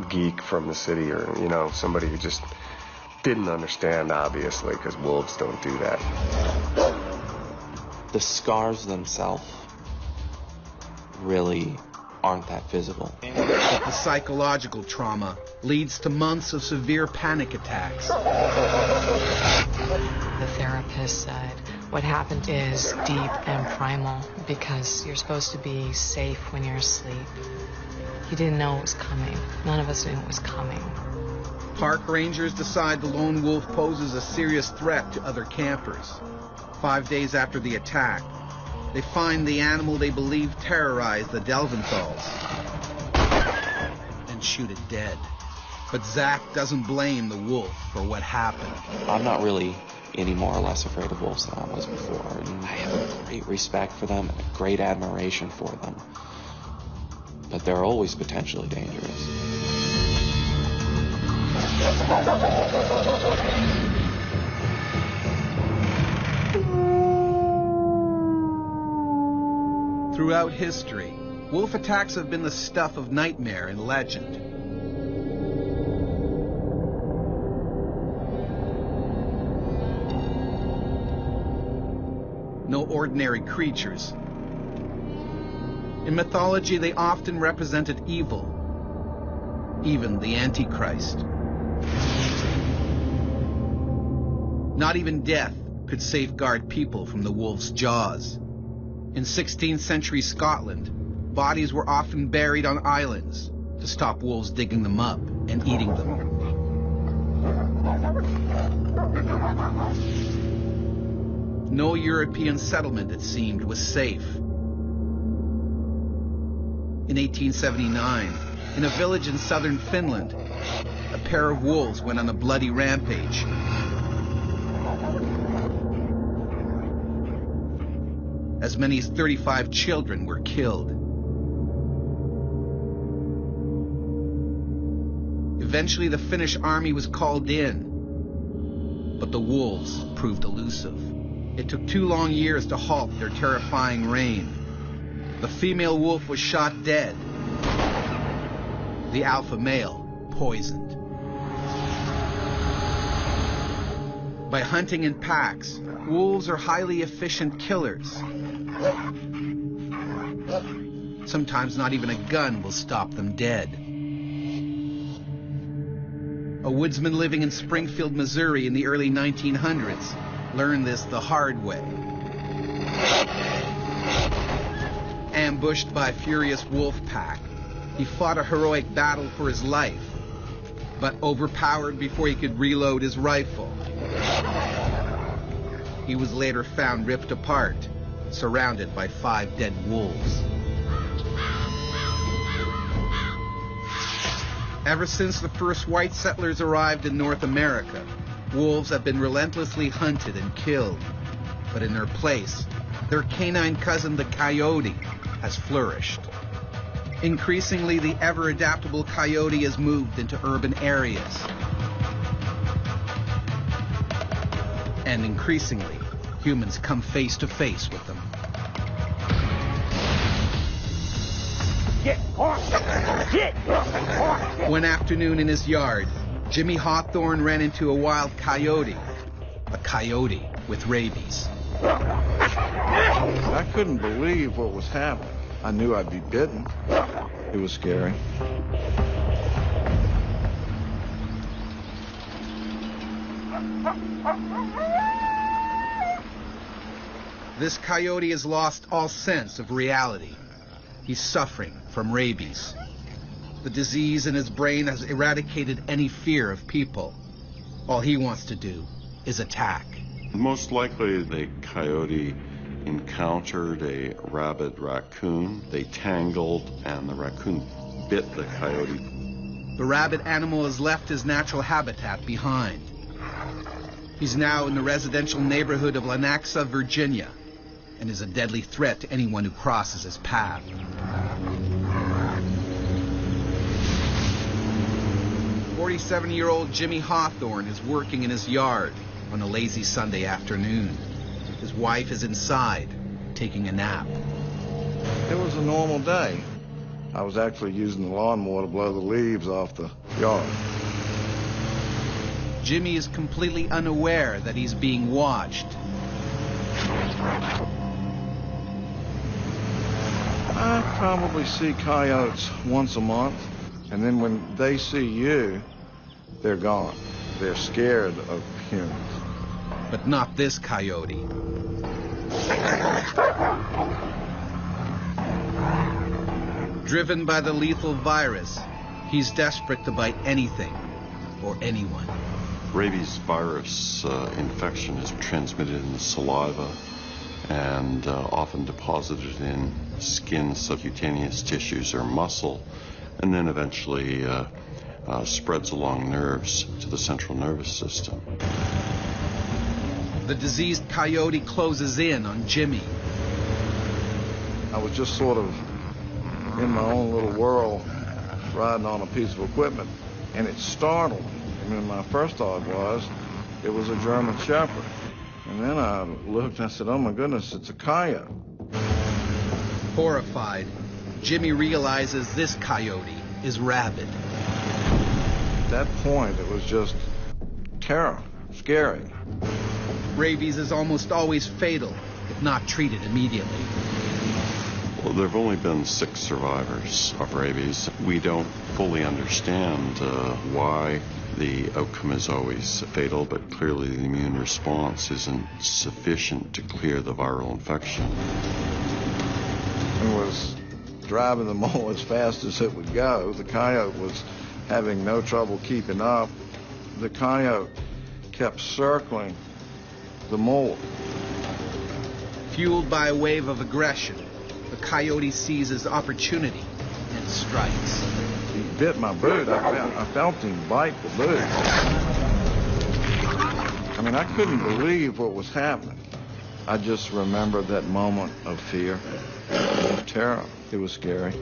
geek from the city, or, you know, somebody who just didn't understand, obviously, because wolves don't do that. The scars themselves really aren't that visible. But the psychological trauma leads to months of severe panic attacks. The therapist said what happened is deep and primal, because you're supposed to be safe when you're asleep. He didn't know it was coming. None of us knew it was coming. Park rangers decide the lone wolf poses a serious threat to other campers. 5 days after the attack, they find the animal they believe terrorized the Delventhals and shoot it dead. But Zach doesn't blame the wolf for what happened. I'm not really any more or less afraid of wolves than I was before, and I have a great respect for them and a great admiration for them. But they're always potentially dangerous. Throughout history, wolf attacks have been the stuff of nightmare and legend. no ordinary creatures. In mythology, they often represented evil, even the Antichrist. Not even death could safeguard people from the wolf's jaws. In 16th century Scotland, bodies were often buried on islands to stop wolves digging them up and eating them. No European settlement, it seemed, was safe. In 1879, in a village in southern Finland, a pair of wolves went on a bloody rampage. As many as 35 children were killed. Eventually, the Finnish army was called in, but the wolves proved elusive. It took 2 long years to halt their terrifying reign. The female wolf was shot dead. The alpha male poisoned. By hunting in packs, wolves are highly efficient killers. Sometimes not even a gun will stop them dead. A woodsman living in Springfield, Missouri in the early 1900s learned this the hard way. Ambushed by a furious wolf pack, he fought a heroic battle for his life, but overpowered before he could reload his rifle. He was later found ripped apart, surrounded by 5 dead wolves. Ever since the first white settlers arrived in North America, wolves have been relentlessly hunted and killed. But in their place, their canine cousin, the coyote, has flourished. Increasingly, the ever-adaptable coyote has moved into urban areas. And increasingly, humans come face to face with them. One afternoon in his yard, Jimmy Hawthorne ran into a wild coyote. A coyote with rabies. I couldn't believe what was happening. I knew I'd be bitten. It was scary. This coyote has lost all sense of reality. He's suffering from rabies. The disease in his brain has eradicated any fear of people. All he wants to do is attack. Most likely the coyote encountered a rabid raccoon. They tangled and the raccoon bit the coyote. The rabid animal has left his natural habitat behind. He's now in the residential neighborhood of Lenaxa, Virginia, and is a deadly threat to anyone who crosses his path. "47-year-old Jimmy Hawthorne is working in his yard on a lazy Sunday afternoon. His wife is inside, taking a nap. It was a normal day. I was actually using the lawnmower to blow the leaves off the yard. Jimmy is completely unaware that he's being watched. I probably see coyotes once a month, and then when they see you, they're gone. They're scared of humans. But not this coyote. Driven by the lethal virus, he's desperate to bite anything or anyone. Rabies virus infection is transmitted in the saliva and often deposited in skin, subcutaneous tissues, or muscle, and then eventually spreads along nerves to the central nervous system. The diseased coyote closes in on Jimmy. I was just sort of in my own little world, riding on a piece of equipment, and it startled me. I mean, my first thought was it was a German Shepherd. And then I looked and I said, oh my goodness, it's a coyote. Horrified, Jimmy realizes this coyote is rabid. At that point, it was just terror, scary. Rabies is almost always fatal if not treated immediately. Well, there have only been 6 survivors of rabies. We don't fully understand why the outcome is always fatal, but clearly the immune response isn't sufficient to clear the viral infection. It was driving the mole as fast as it would go. The coyote was having no trouble keeping up. The coyote kept circling the mole. Fueled by a wave of aggression, the coyote seizes opportunity and strikes. He bit my boot. I felt him bite the boot. I mean, I couldn't believe what was happening. I just remembered that moment of fear, of terror. It was scary.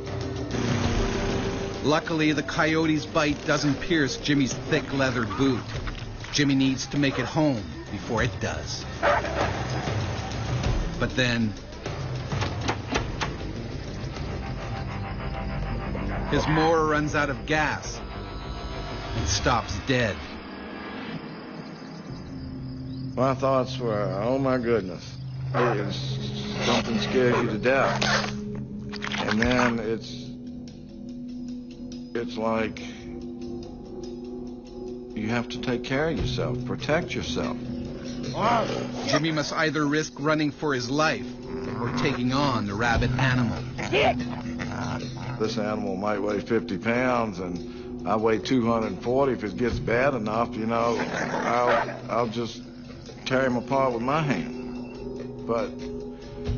Luckily, the coyote's bite doesn't pierce Jimmy's thick leather boot. Jimmy needs to make it home before it does. But then, his mower runs out of gas and stops dead. My thoughts were, oh my goodness, something scares you to death. And then it's like you have to take care of yourself, protect yourself. Jimmy must either risk running for his life or taking on the rabid animal. This animal might weigh 50 pounds, and I weigh 240. If it gets bad enough, you know, I'll just tear him apart with my hand. But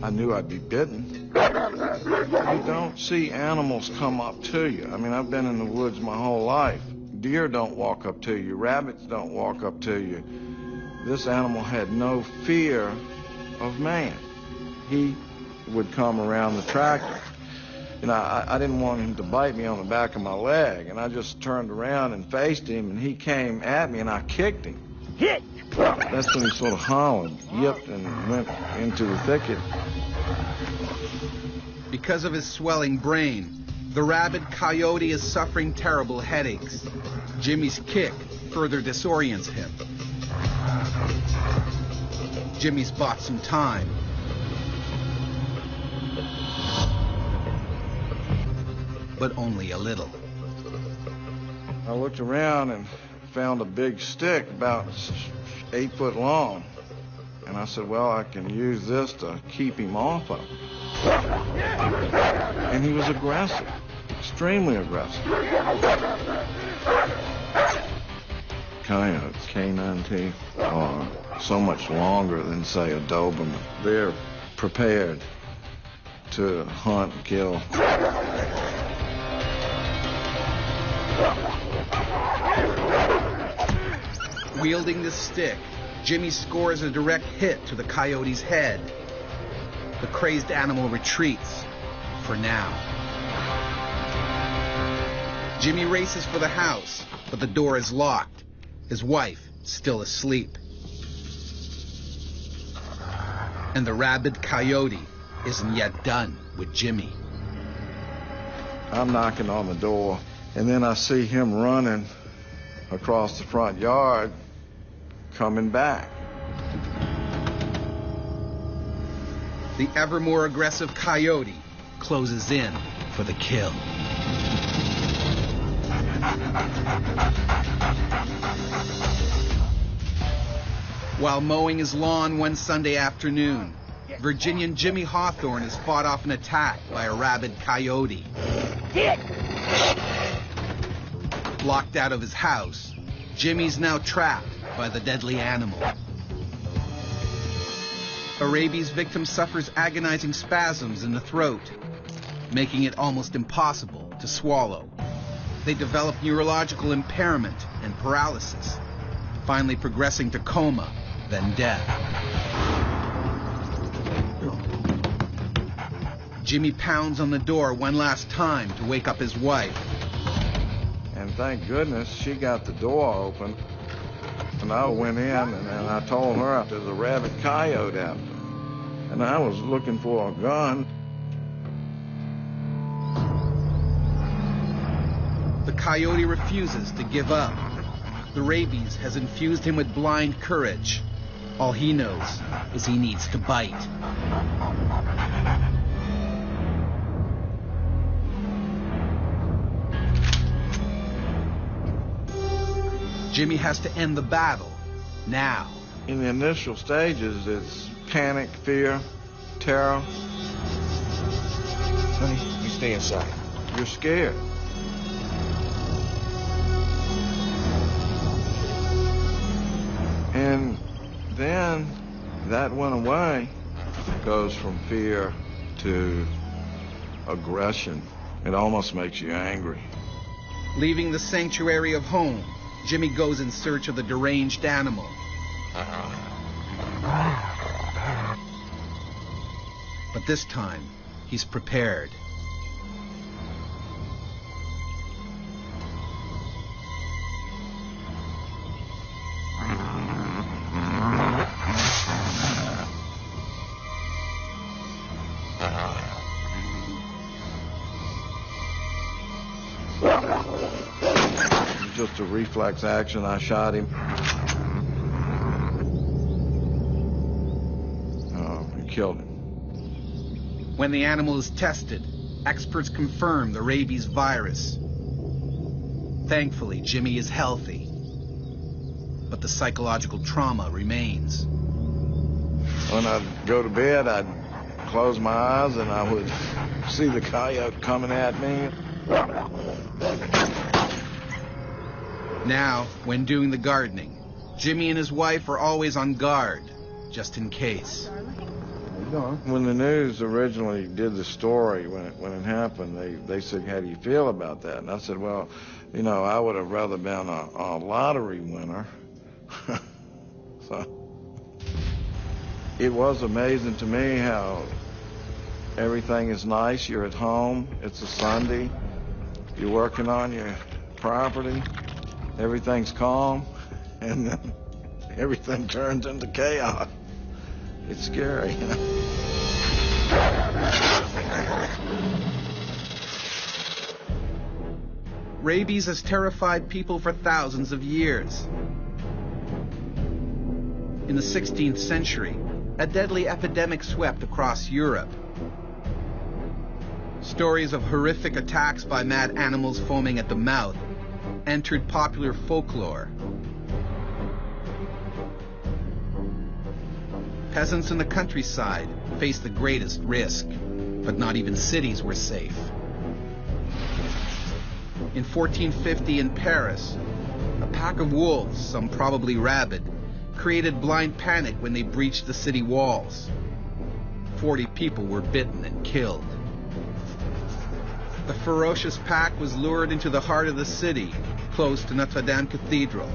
I knew I'd be bitten. You don't see animals come up to you. I mean, I've been in the woods my whole life. Deer don't walk up to you. Rabbits don't walk up to you. This animal had no fear of man. He would come around the tractor. You know, I didn't want him to bite me on the back of my leg, and I just turned around and faced him, and he came at me, and I kicked him. Hit! That's when he sort of hollered, yipped, and went into the thicket. Because of his swelling brain, the rabid coyote is suffering terrible headaches. Jimmy's kick further disorients him. Jimmy's bought some time. But only a little. I looked around and found a big stick about 8 foot long. And I said, well, I can use this to keep him off of him. And he was aggressive, extremely aggressive. Coyotes, canine teeth, are so much longer than, say, a Doberman. They're prepared to hunt and kill. Wielding the stick, Jimmy scores a direct hit to the coyote's head. The crazed animal retreats, for now. Jimmy races for the house, but the door is locked. His wife still asleep. And the rabid coyote isn't yet done with Jimmy. I'm knocking on the door, and then I see him running across the front yard, coming back. The ever more aggressive coyote closes in for the kill. While mowing his lawn one Sunday afternoon, Virginian Jimmy Hawthorne is fought off an attack by a rabid coyote. Locked out of his house, Jimmy's now trapped by the deadly animal. A rabies victim suffers agonizing spasms in the throat, making it almost impossible to swallow. They develop neurological impairment and paralysis, finally progressing to coma, then death. Jimmy pounds on the door one last time to wake up his wife. And thank goodness she got the door open. And I went in and I told her there's a rabid coyote out there. And I was looking for a gun. The coyote refuses to give up. The rabies has infused him with blind courage. All he knows is he needs to bite. Jimmy has to end the battle now. In the initial stages, it's panic, fear, terror. Honey, you stay inside. You're scared. And then that went away. It goes from fear to aggression. It almost makes you angry. Leaving the sanctuary of home, Jimmy goes in search of the deranged animal. But this time, he's prepared. Just a reflex action. I shot him. Oh, he killed him. When the animal is tested, experts confirm the rabies virus. Thankfully, Jimmy is healthy, but the psychological trauma remains. When I'd go to bed, I'd close my eyes and I would see the coyote coming at me. Now, when doing the gardening, Jimmy and his wife are always on guard, just in case. When the news originally did the story, when it happened, they said, "How do you feel about that?" And I said, "Well, you know, I would have rather been a lottery winner." So it was amazing to me how everything is nice. You're at home. It's a Sunday. You're working on your property. Everything's calm, and then everything turns into chaos. It's scary. Rabies has terrified people for thousands of years. In the 16th century, a deadly epidemic swept across Europe. Stories of horrific attacks by mad animals foaming at the mouth entered popular folklore. Peasants in the countryside faced the greatest risk, but not even cities were safe. In 1450 in Paris, a pack of wolves, some probably rabid, created blind panic when they breached the city walls. 40 people were bitten and killed. The ferocious pack was lured into the heart of the city, close to Notre Dame Cathedral.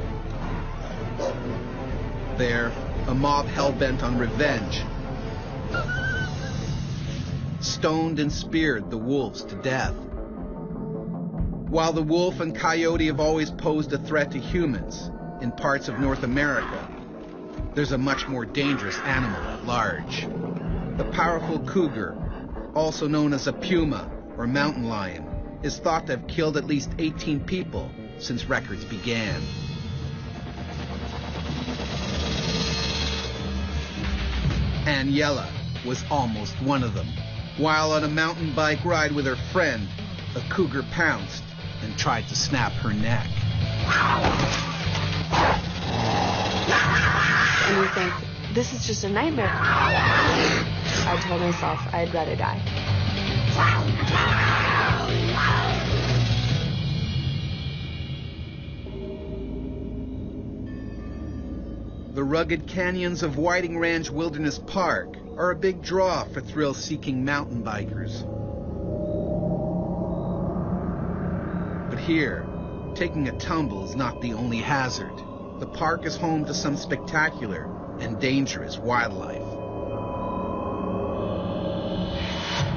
There, a mob hell-bent on revenge stoned and speared the wolves to death. While the wolf and coyote have always posed a threat to humans in parts of North America, there's a much more dangerous animal at large. The powerful cougar, also known as a puma or mountain lion, is thought to have killed at least 18 people since records began. Aniela was almost one of them. While on a mountain bike ride with her friend, a cougar pounced and tried to snap her neck. And you think, this is just a nightmare. I told myself I'd rather die. The rugged canyons of Whiting Ranch Wilderness Park are a big draw for thrill-seeking mountain bikers. But here, taking a tumble is not the only hazard. The park is home to some spectacular and dangerous wildlife,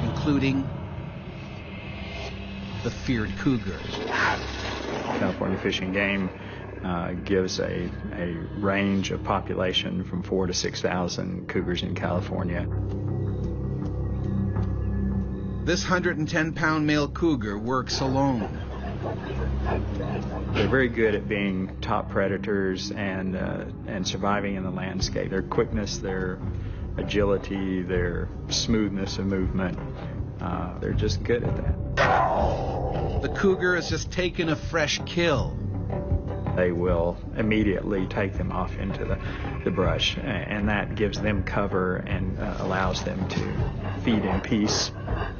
including the feared cougar. California Fish and Game gives a range of population from 4,000 to 6,000 cougars in California. This 110-pound male cougar works alone. They're very good at being top predators and surviving in the landscape. Their quickness, their agility, their smoothness of movement, they're just good at that. The cougar has just taken a fresh kill. They will immediately take them off into the brush, and that gives them cover and allows them to feed in peace.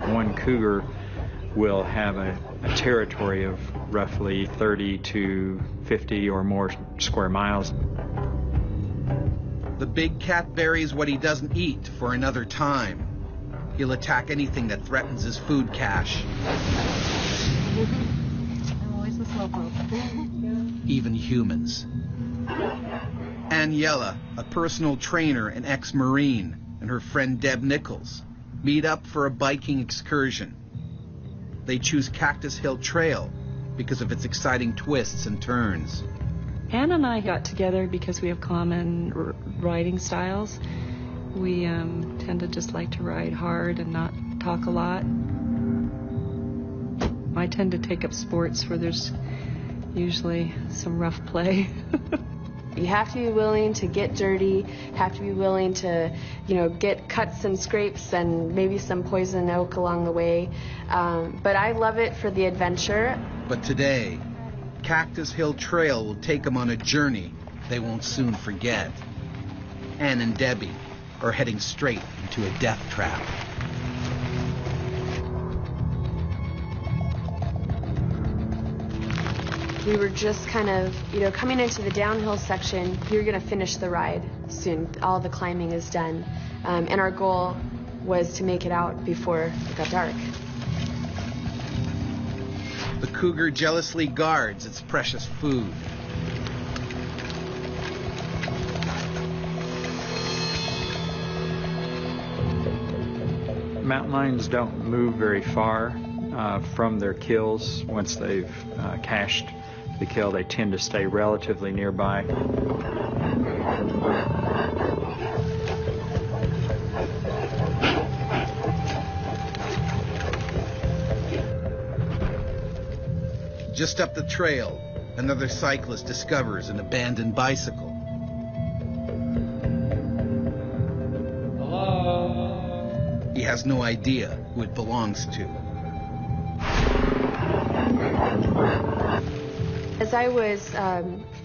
One cougar will have a territory of roughly 30 to 50 or more square miles. The big cat buries what he doesn't eat for another time. He'll attack anything that threatens his food cache. I'm always a slowpoke. Even humans. Aniela, a personal trainer and ex-Marine, and her friend Deb Nichols meet up for a biking excursion. They choose Cactus Hill Trail because of its exciting twists and turns. Ann and I got together because we have common riding styles. We tend to just like to ride hard and not talk a lot. I tend to take up sports where there's usually some rough play. You have to be willing to get dirty, have to be willing to, get cuts and scrapes and maybe some poison oak along the way. But I love it for the adventure. But today, Cactus Hill Trail will take them on a journey they won't soon forget. Ann and Debbie are heading straight into a death trap. We were just kind of, coming into the downhill section. You're going to finish the ride soon. All the climbing is done. And our goal was to make it out before it got dark. The cougar jealously guards its precious food. Mountain lions don't move very far from their kills. Once they've cached the kill, they tend to stay relatively nearby. Just up the trail, another cyclist discovers an abandoned bicycle. Hello? He has no idea who it belongs to. As I was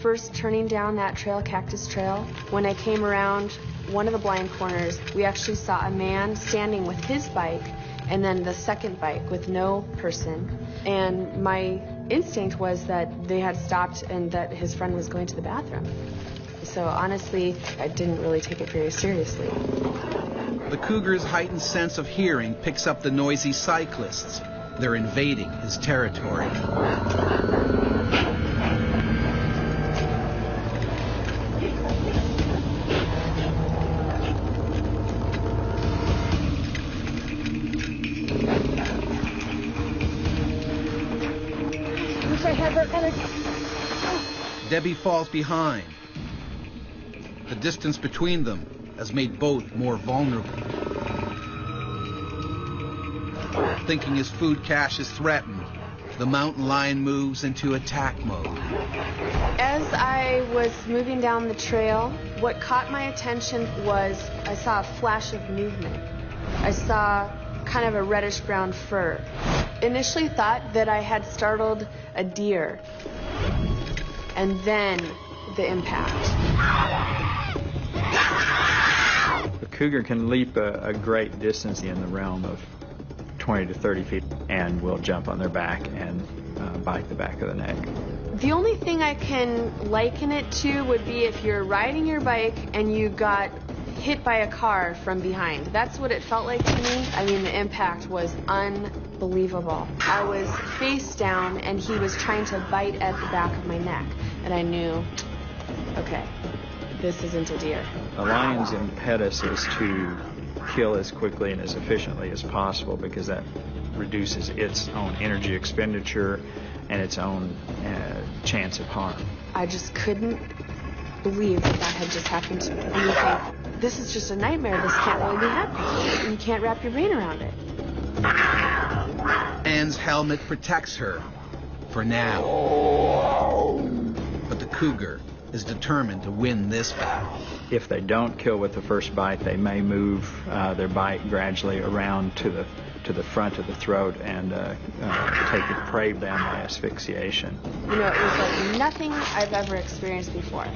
first turning down that trail, Cactus Trail, when I came around one of the blind corners, we actually saw a man standing with his bike and then the second bike with no person. And my instinct was that they had stopped and that his friend was going to the bathroom. So honestly, I didn't really take it very seriously. The cougar's heightened sense of hearing picks up the noisy cyclists. They're invading his territory. Debbie falls behind. The distance between them has made both more vulnerable. Thinking his food cache is threatened, the mountain lion moves into attack mode. As I was moving down the trail, what caught my attention was I saw a flash of movement. I saw kind of a reddish-brown fur. Initially thought that I had startled a deer. And then the impact. The cougar can leap a great distance in the realm of 20 to 30 feet and will jump on their back and bite the back of the neck. The only thing I can liken it to would be if you're riding your bike and you got hit by a car from behind. That's what it felt like to me. I mean, the impact was unbelievable. I was face down and he was trying to bite at the back of my neck. And I knew, okay, this isn't a deer. A lion's impetus is to kill as quickly and as efficiently as possible because that reduces its own energy expenditure and its own chance of harm. I just couldn't believe that had just happened to me. And you think, this is just a nightmare. This can't really be happening. And you can't wrap your brain around it. Anne's helmet protects her for now. But the cougar is determined to win this battle. If they don't kill with the first bite, they may move their bite gradually around to the front of the throat and take the prey down by asphyxiation. You know, it was like nothing I've ever experienced before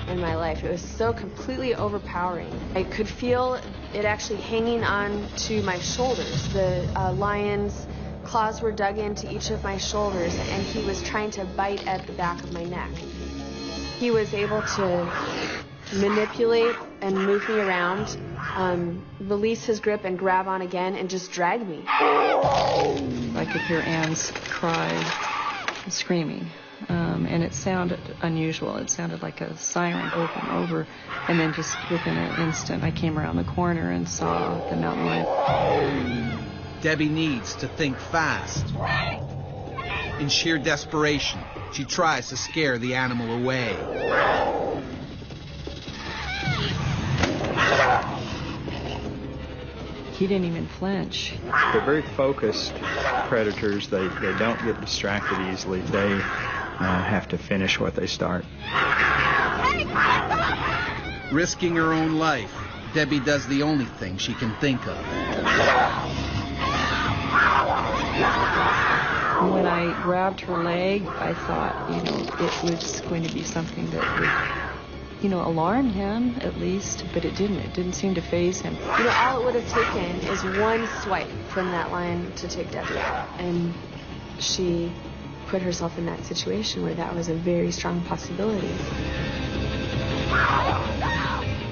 in my life. It was so completely overpowering. I could feel it actually hanging on to my shoulders. The lion's claws were dug into each of my shoulders, and he was trying to bite at the back of my neck. He was able to manipulate and move me around, release his grip and grab on again and just drag me. I could hear Anne's cry and screaming, and it sounded unusual. It sounded like a siren over and over, and then just within an instant I came around the corner and saw the mountain lion. Debbie needs to think fast. In sheer desperation, she tries to scare the animal away. He didn't even flinch. They're very focused predators. They don't get distracted easily. They have to finish what they start. Risking her own life, Debbie does the only thing she can think of. When I grabbed her leg, I thought, you know, it was going to be something that would, you know, alarm him at least, but it didn't. It didn't seem to faze him. You know, all it would have taken is one swipe from that lion to take Debbie out. And she put herself in that situation where that was a very strong possibility.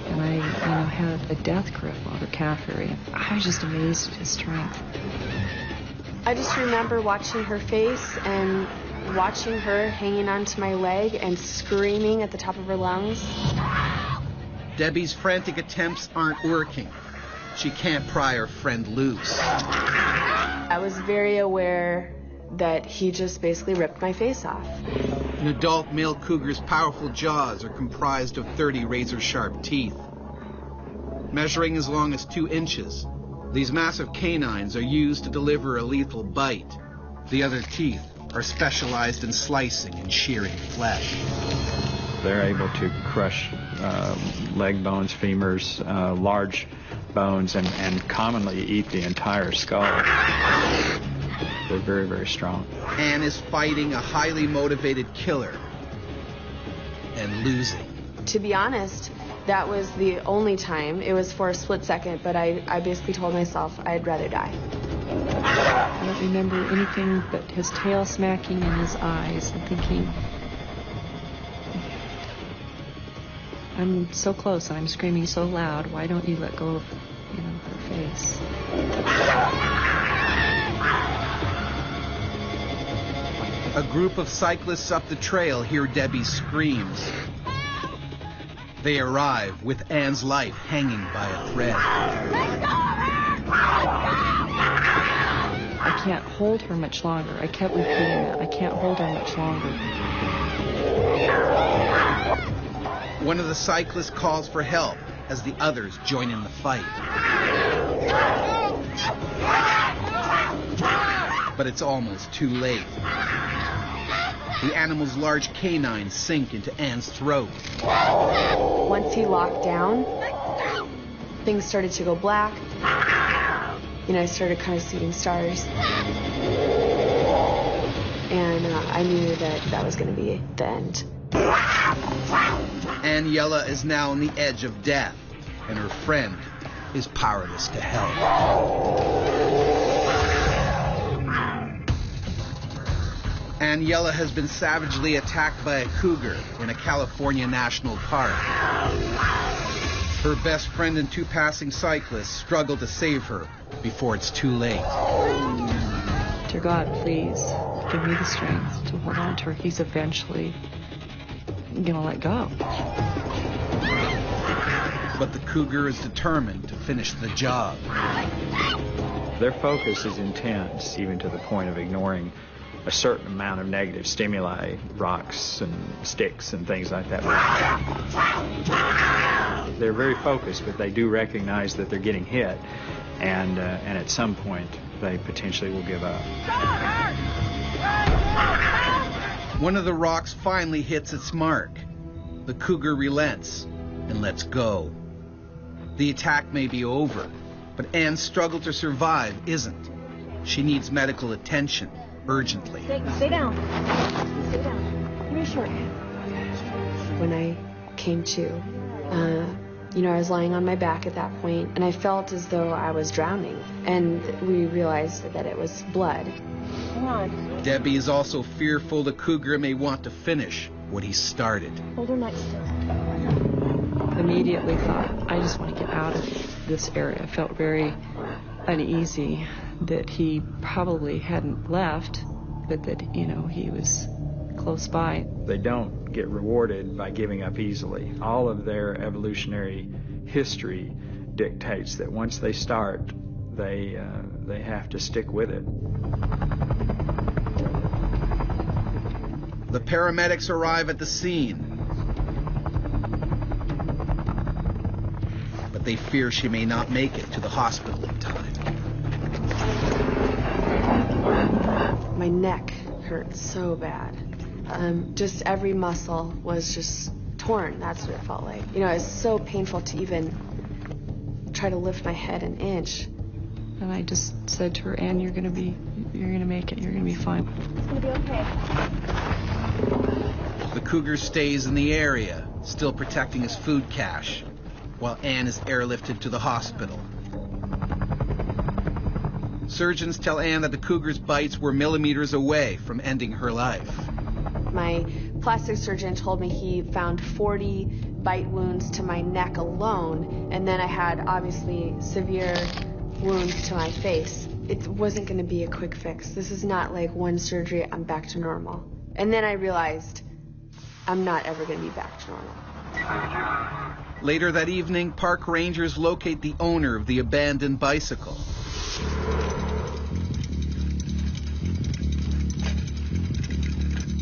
And I, you know, had a death grip on her calf area. I was just amazed at his strength. I just remember watching her face and watching her hanging onto my leg and screaming at the top of her lungs. Debbie's frantic attempts aren't working. She can't pry her friend loose. I was very aware that he just basically ripped my face off. An adult male cougar's powerful jaws are comprised of 30 razor-sharp teeth. Measuring as long as 2 inches, these massive canines are used to deliver a lethal bite. The other teeth are specialized in slicing and shearing flesh. They're able to crush leg bones, femurs, large bones, and commonly eat the entire skull. They're very, very strong. Anne is fighting a highly motivated killer and losing. To be honest, that was the only time. It was for a split second, but I basically told myself I'd rather die. I don't remember anything but his tail smacking in his eyes and thinking, I'm so close and I'm screaming so loud, why don't you let go of, you know, her face? A group of cyclists up the trail hear Debbie's screams. They arrive with Anne's life hanging by a thread. I can't hold her much longer. I kept repeating that. I can't hold her much longer. One of the cyclists calls for help as the others join in the fight. But it's almost too late. The animal's large canines sink into Anne's throat. Once he locked down, things started to go black. You know, I started kind of seeing stars. And I knew that was going to be the end. Aniela is now on the edge of death, and her friend is powerless to help. Aniela has been savagely attacked by a cougar in a California national park. Her best friend and 2 passing cyclists struggle to save her before it's too late. Dear God, please give me the strength to hold on to her. He's eventually gonna let go. But the cougar is determined to finish the job. Their focus is intense, even to the point of ignoring a certain amount of negative stimuli, rocks and sticks and things like that. They're very focused, but they do recognize that they're getting hit, and at some point they potentially will give up. One of the rocks finally hits its mark. The cougar relents and lets go. The attack may be over, but Anne's struggle to survive isn't. She needs medical attention urgently. Stay down. Stay down. Give me a short. When I came to, I was lying on my back at that point, and I felt as though I was drowning. And we realized that it was blood. Hang on. Debbie is also fearful the cougar may want to finish what he started. Hold her next to Immediately thought, I just want to get out of this area. I felt very uneasy that he probably hadn't left, but that, he was close by. They don't get rewarded by giving up easily. All of their evolutionary history dictates that once they start, they have to stick with it. The paramedics arrive at the scene, but they fear she may not make it to the hospital in time. My neck hurt so bad. Just every muscle was just torn. That's what it felt like. It's so painful to even try to lift my head an inch. And I just said to her, Anne, you're gonna make it. You're gonna be fine. It's gonna be okay. The cougar stays in the area, still protecting his food cache, while Anne is airlifted to the hospital. Surgeons tell Anne that the cougar's bites were millimeters away from ending her life. My plastic surgeon told me he found 40 bite wounds to my neck alone, and then I had obviously severe wounds to my face. It wasn't going to be a quick fix. This is not like one surgery, I'm back to normal. And then I realized I'm not ever going to be back to normal. Later that evening, park rangers locate the owner of the abandoned bicycle.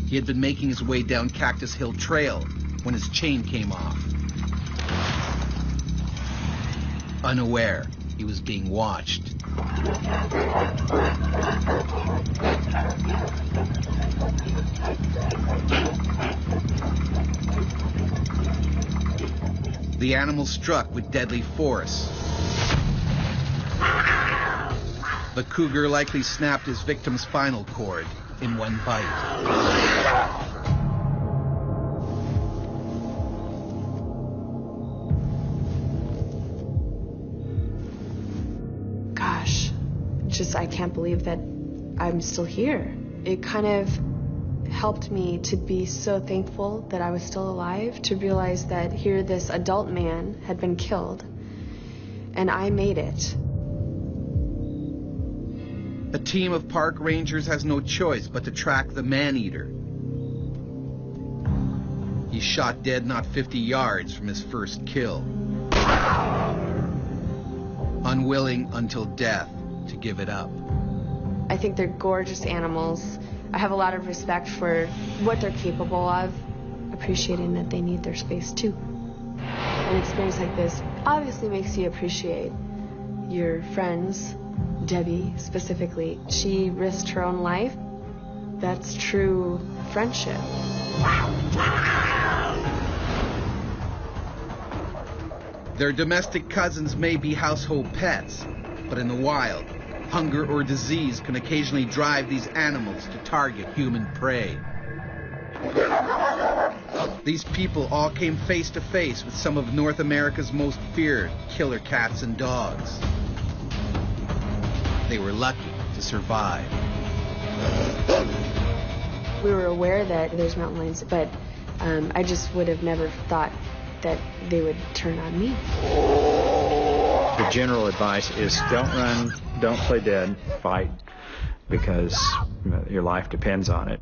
He had been making his way down Cactus Hill Trail when his chain came off. Unaware, he was being watched. The animal struck with deadly force. The cougar likely snapped his victim's spinal cord in one bite. Gosh, I can't believe that I'm still here. It kind of helped me to be so thankful that I was still alive, to realize that here this adult man had been killed, and I made it. A team of park rangers has no choice but to track the man-eater. He's shot dead not 50 yards from his first kill. Unwilling until death to give it up. I think they're gorgeous animals. I have a lot of respect for what they're capable of, appreciating that they need their space too. An experience like this obviously makes you appreciate your friends. Debbie, specifically, she risked her own life. That's true friendship. Their domestic cousins may be household pets, but in the wild, hunger or disease can occasionally drive these animals to target human prey. These people all came face to face with some of North America's most feared killer cats and dogs. They were lucky to survive. We were aware that there's mountain lions, but I just would have never thought that they would turn on me. The general advice is don't run, don't play dead, fight, because your life depends on it.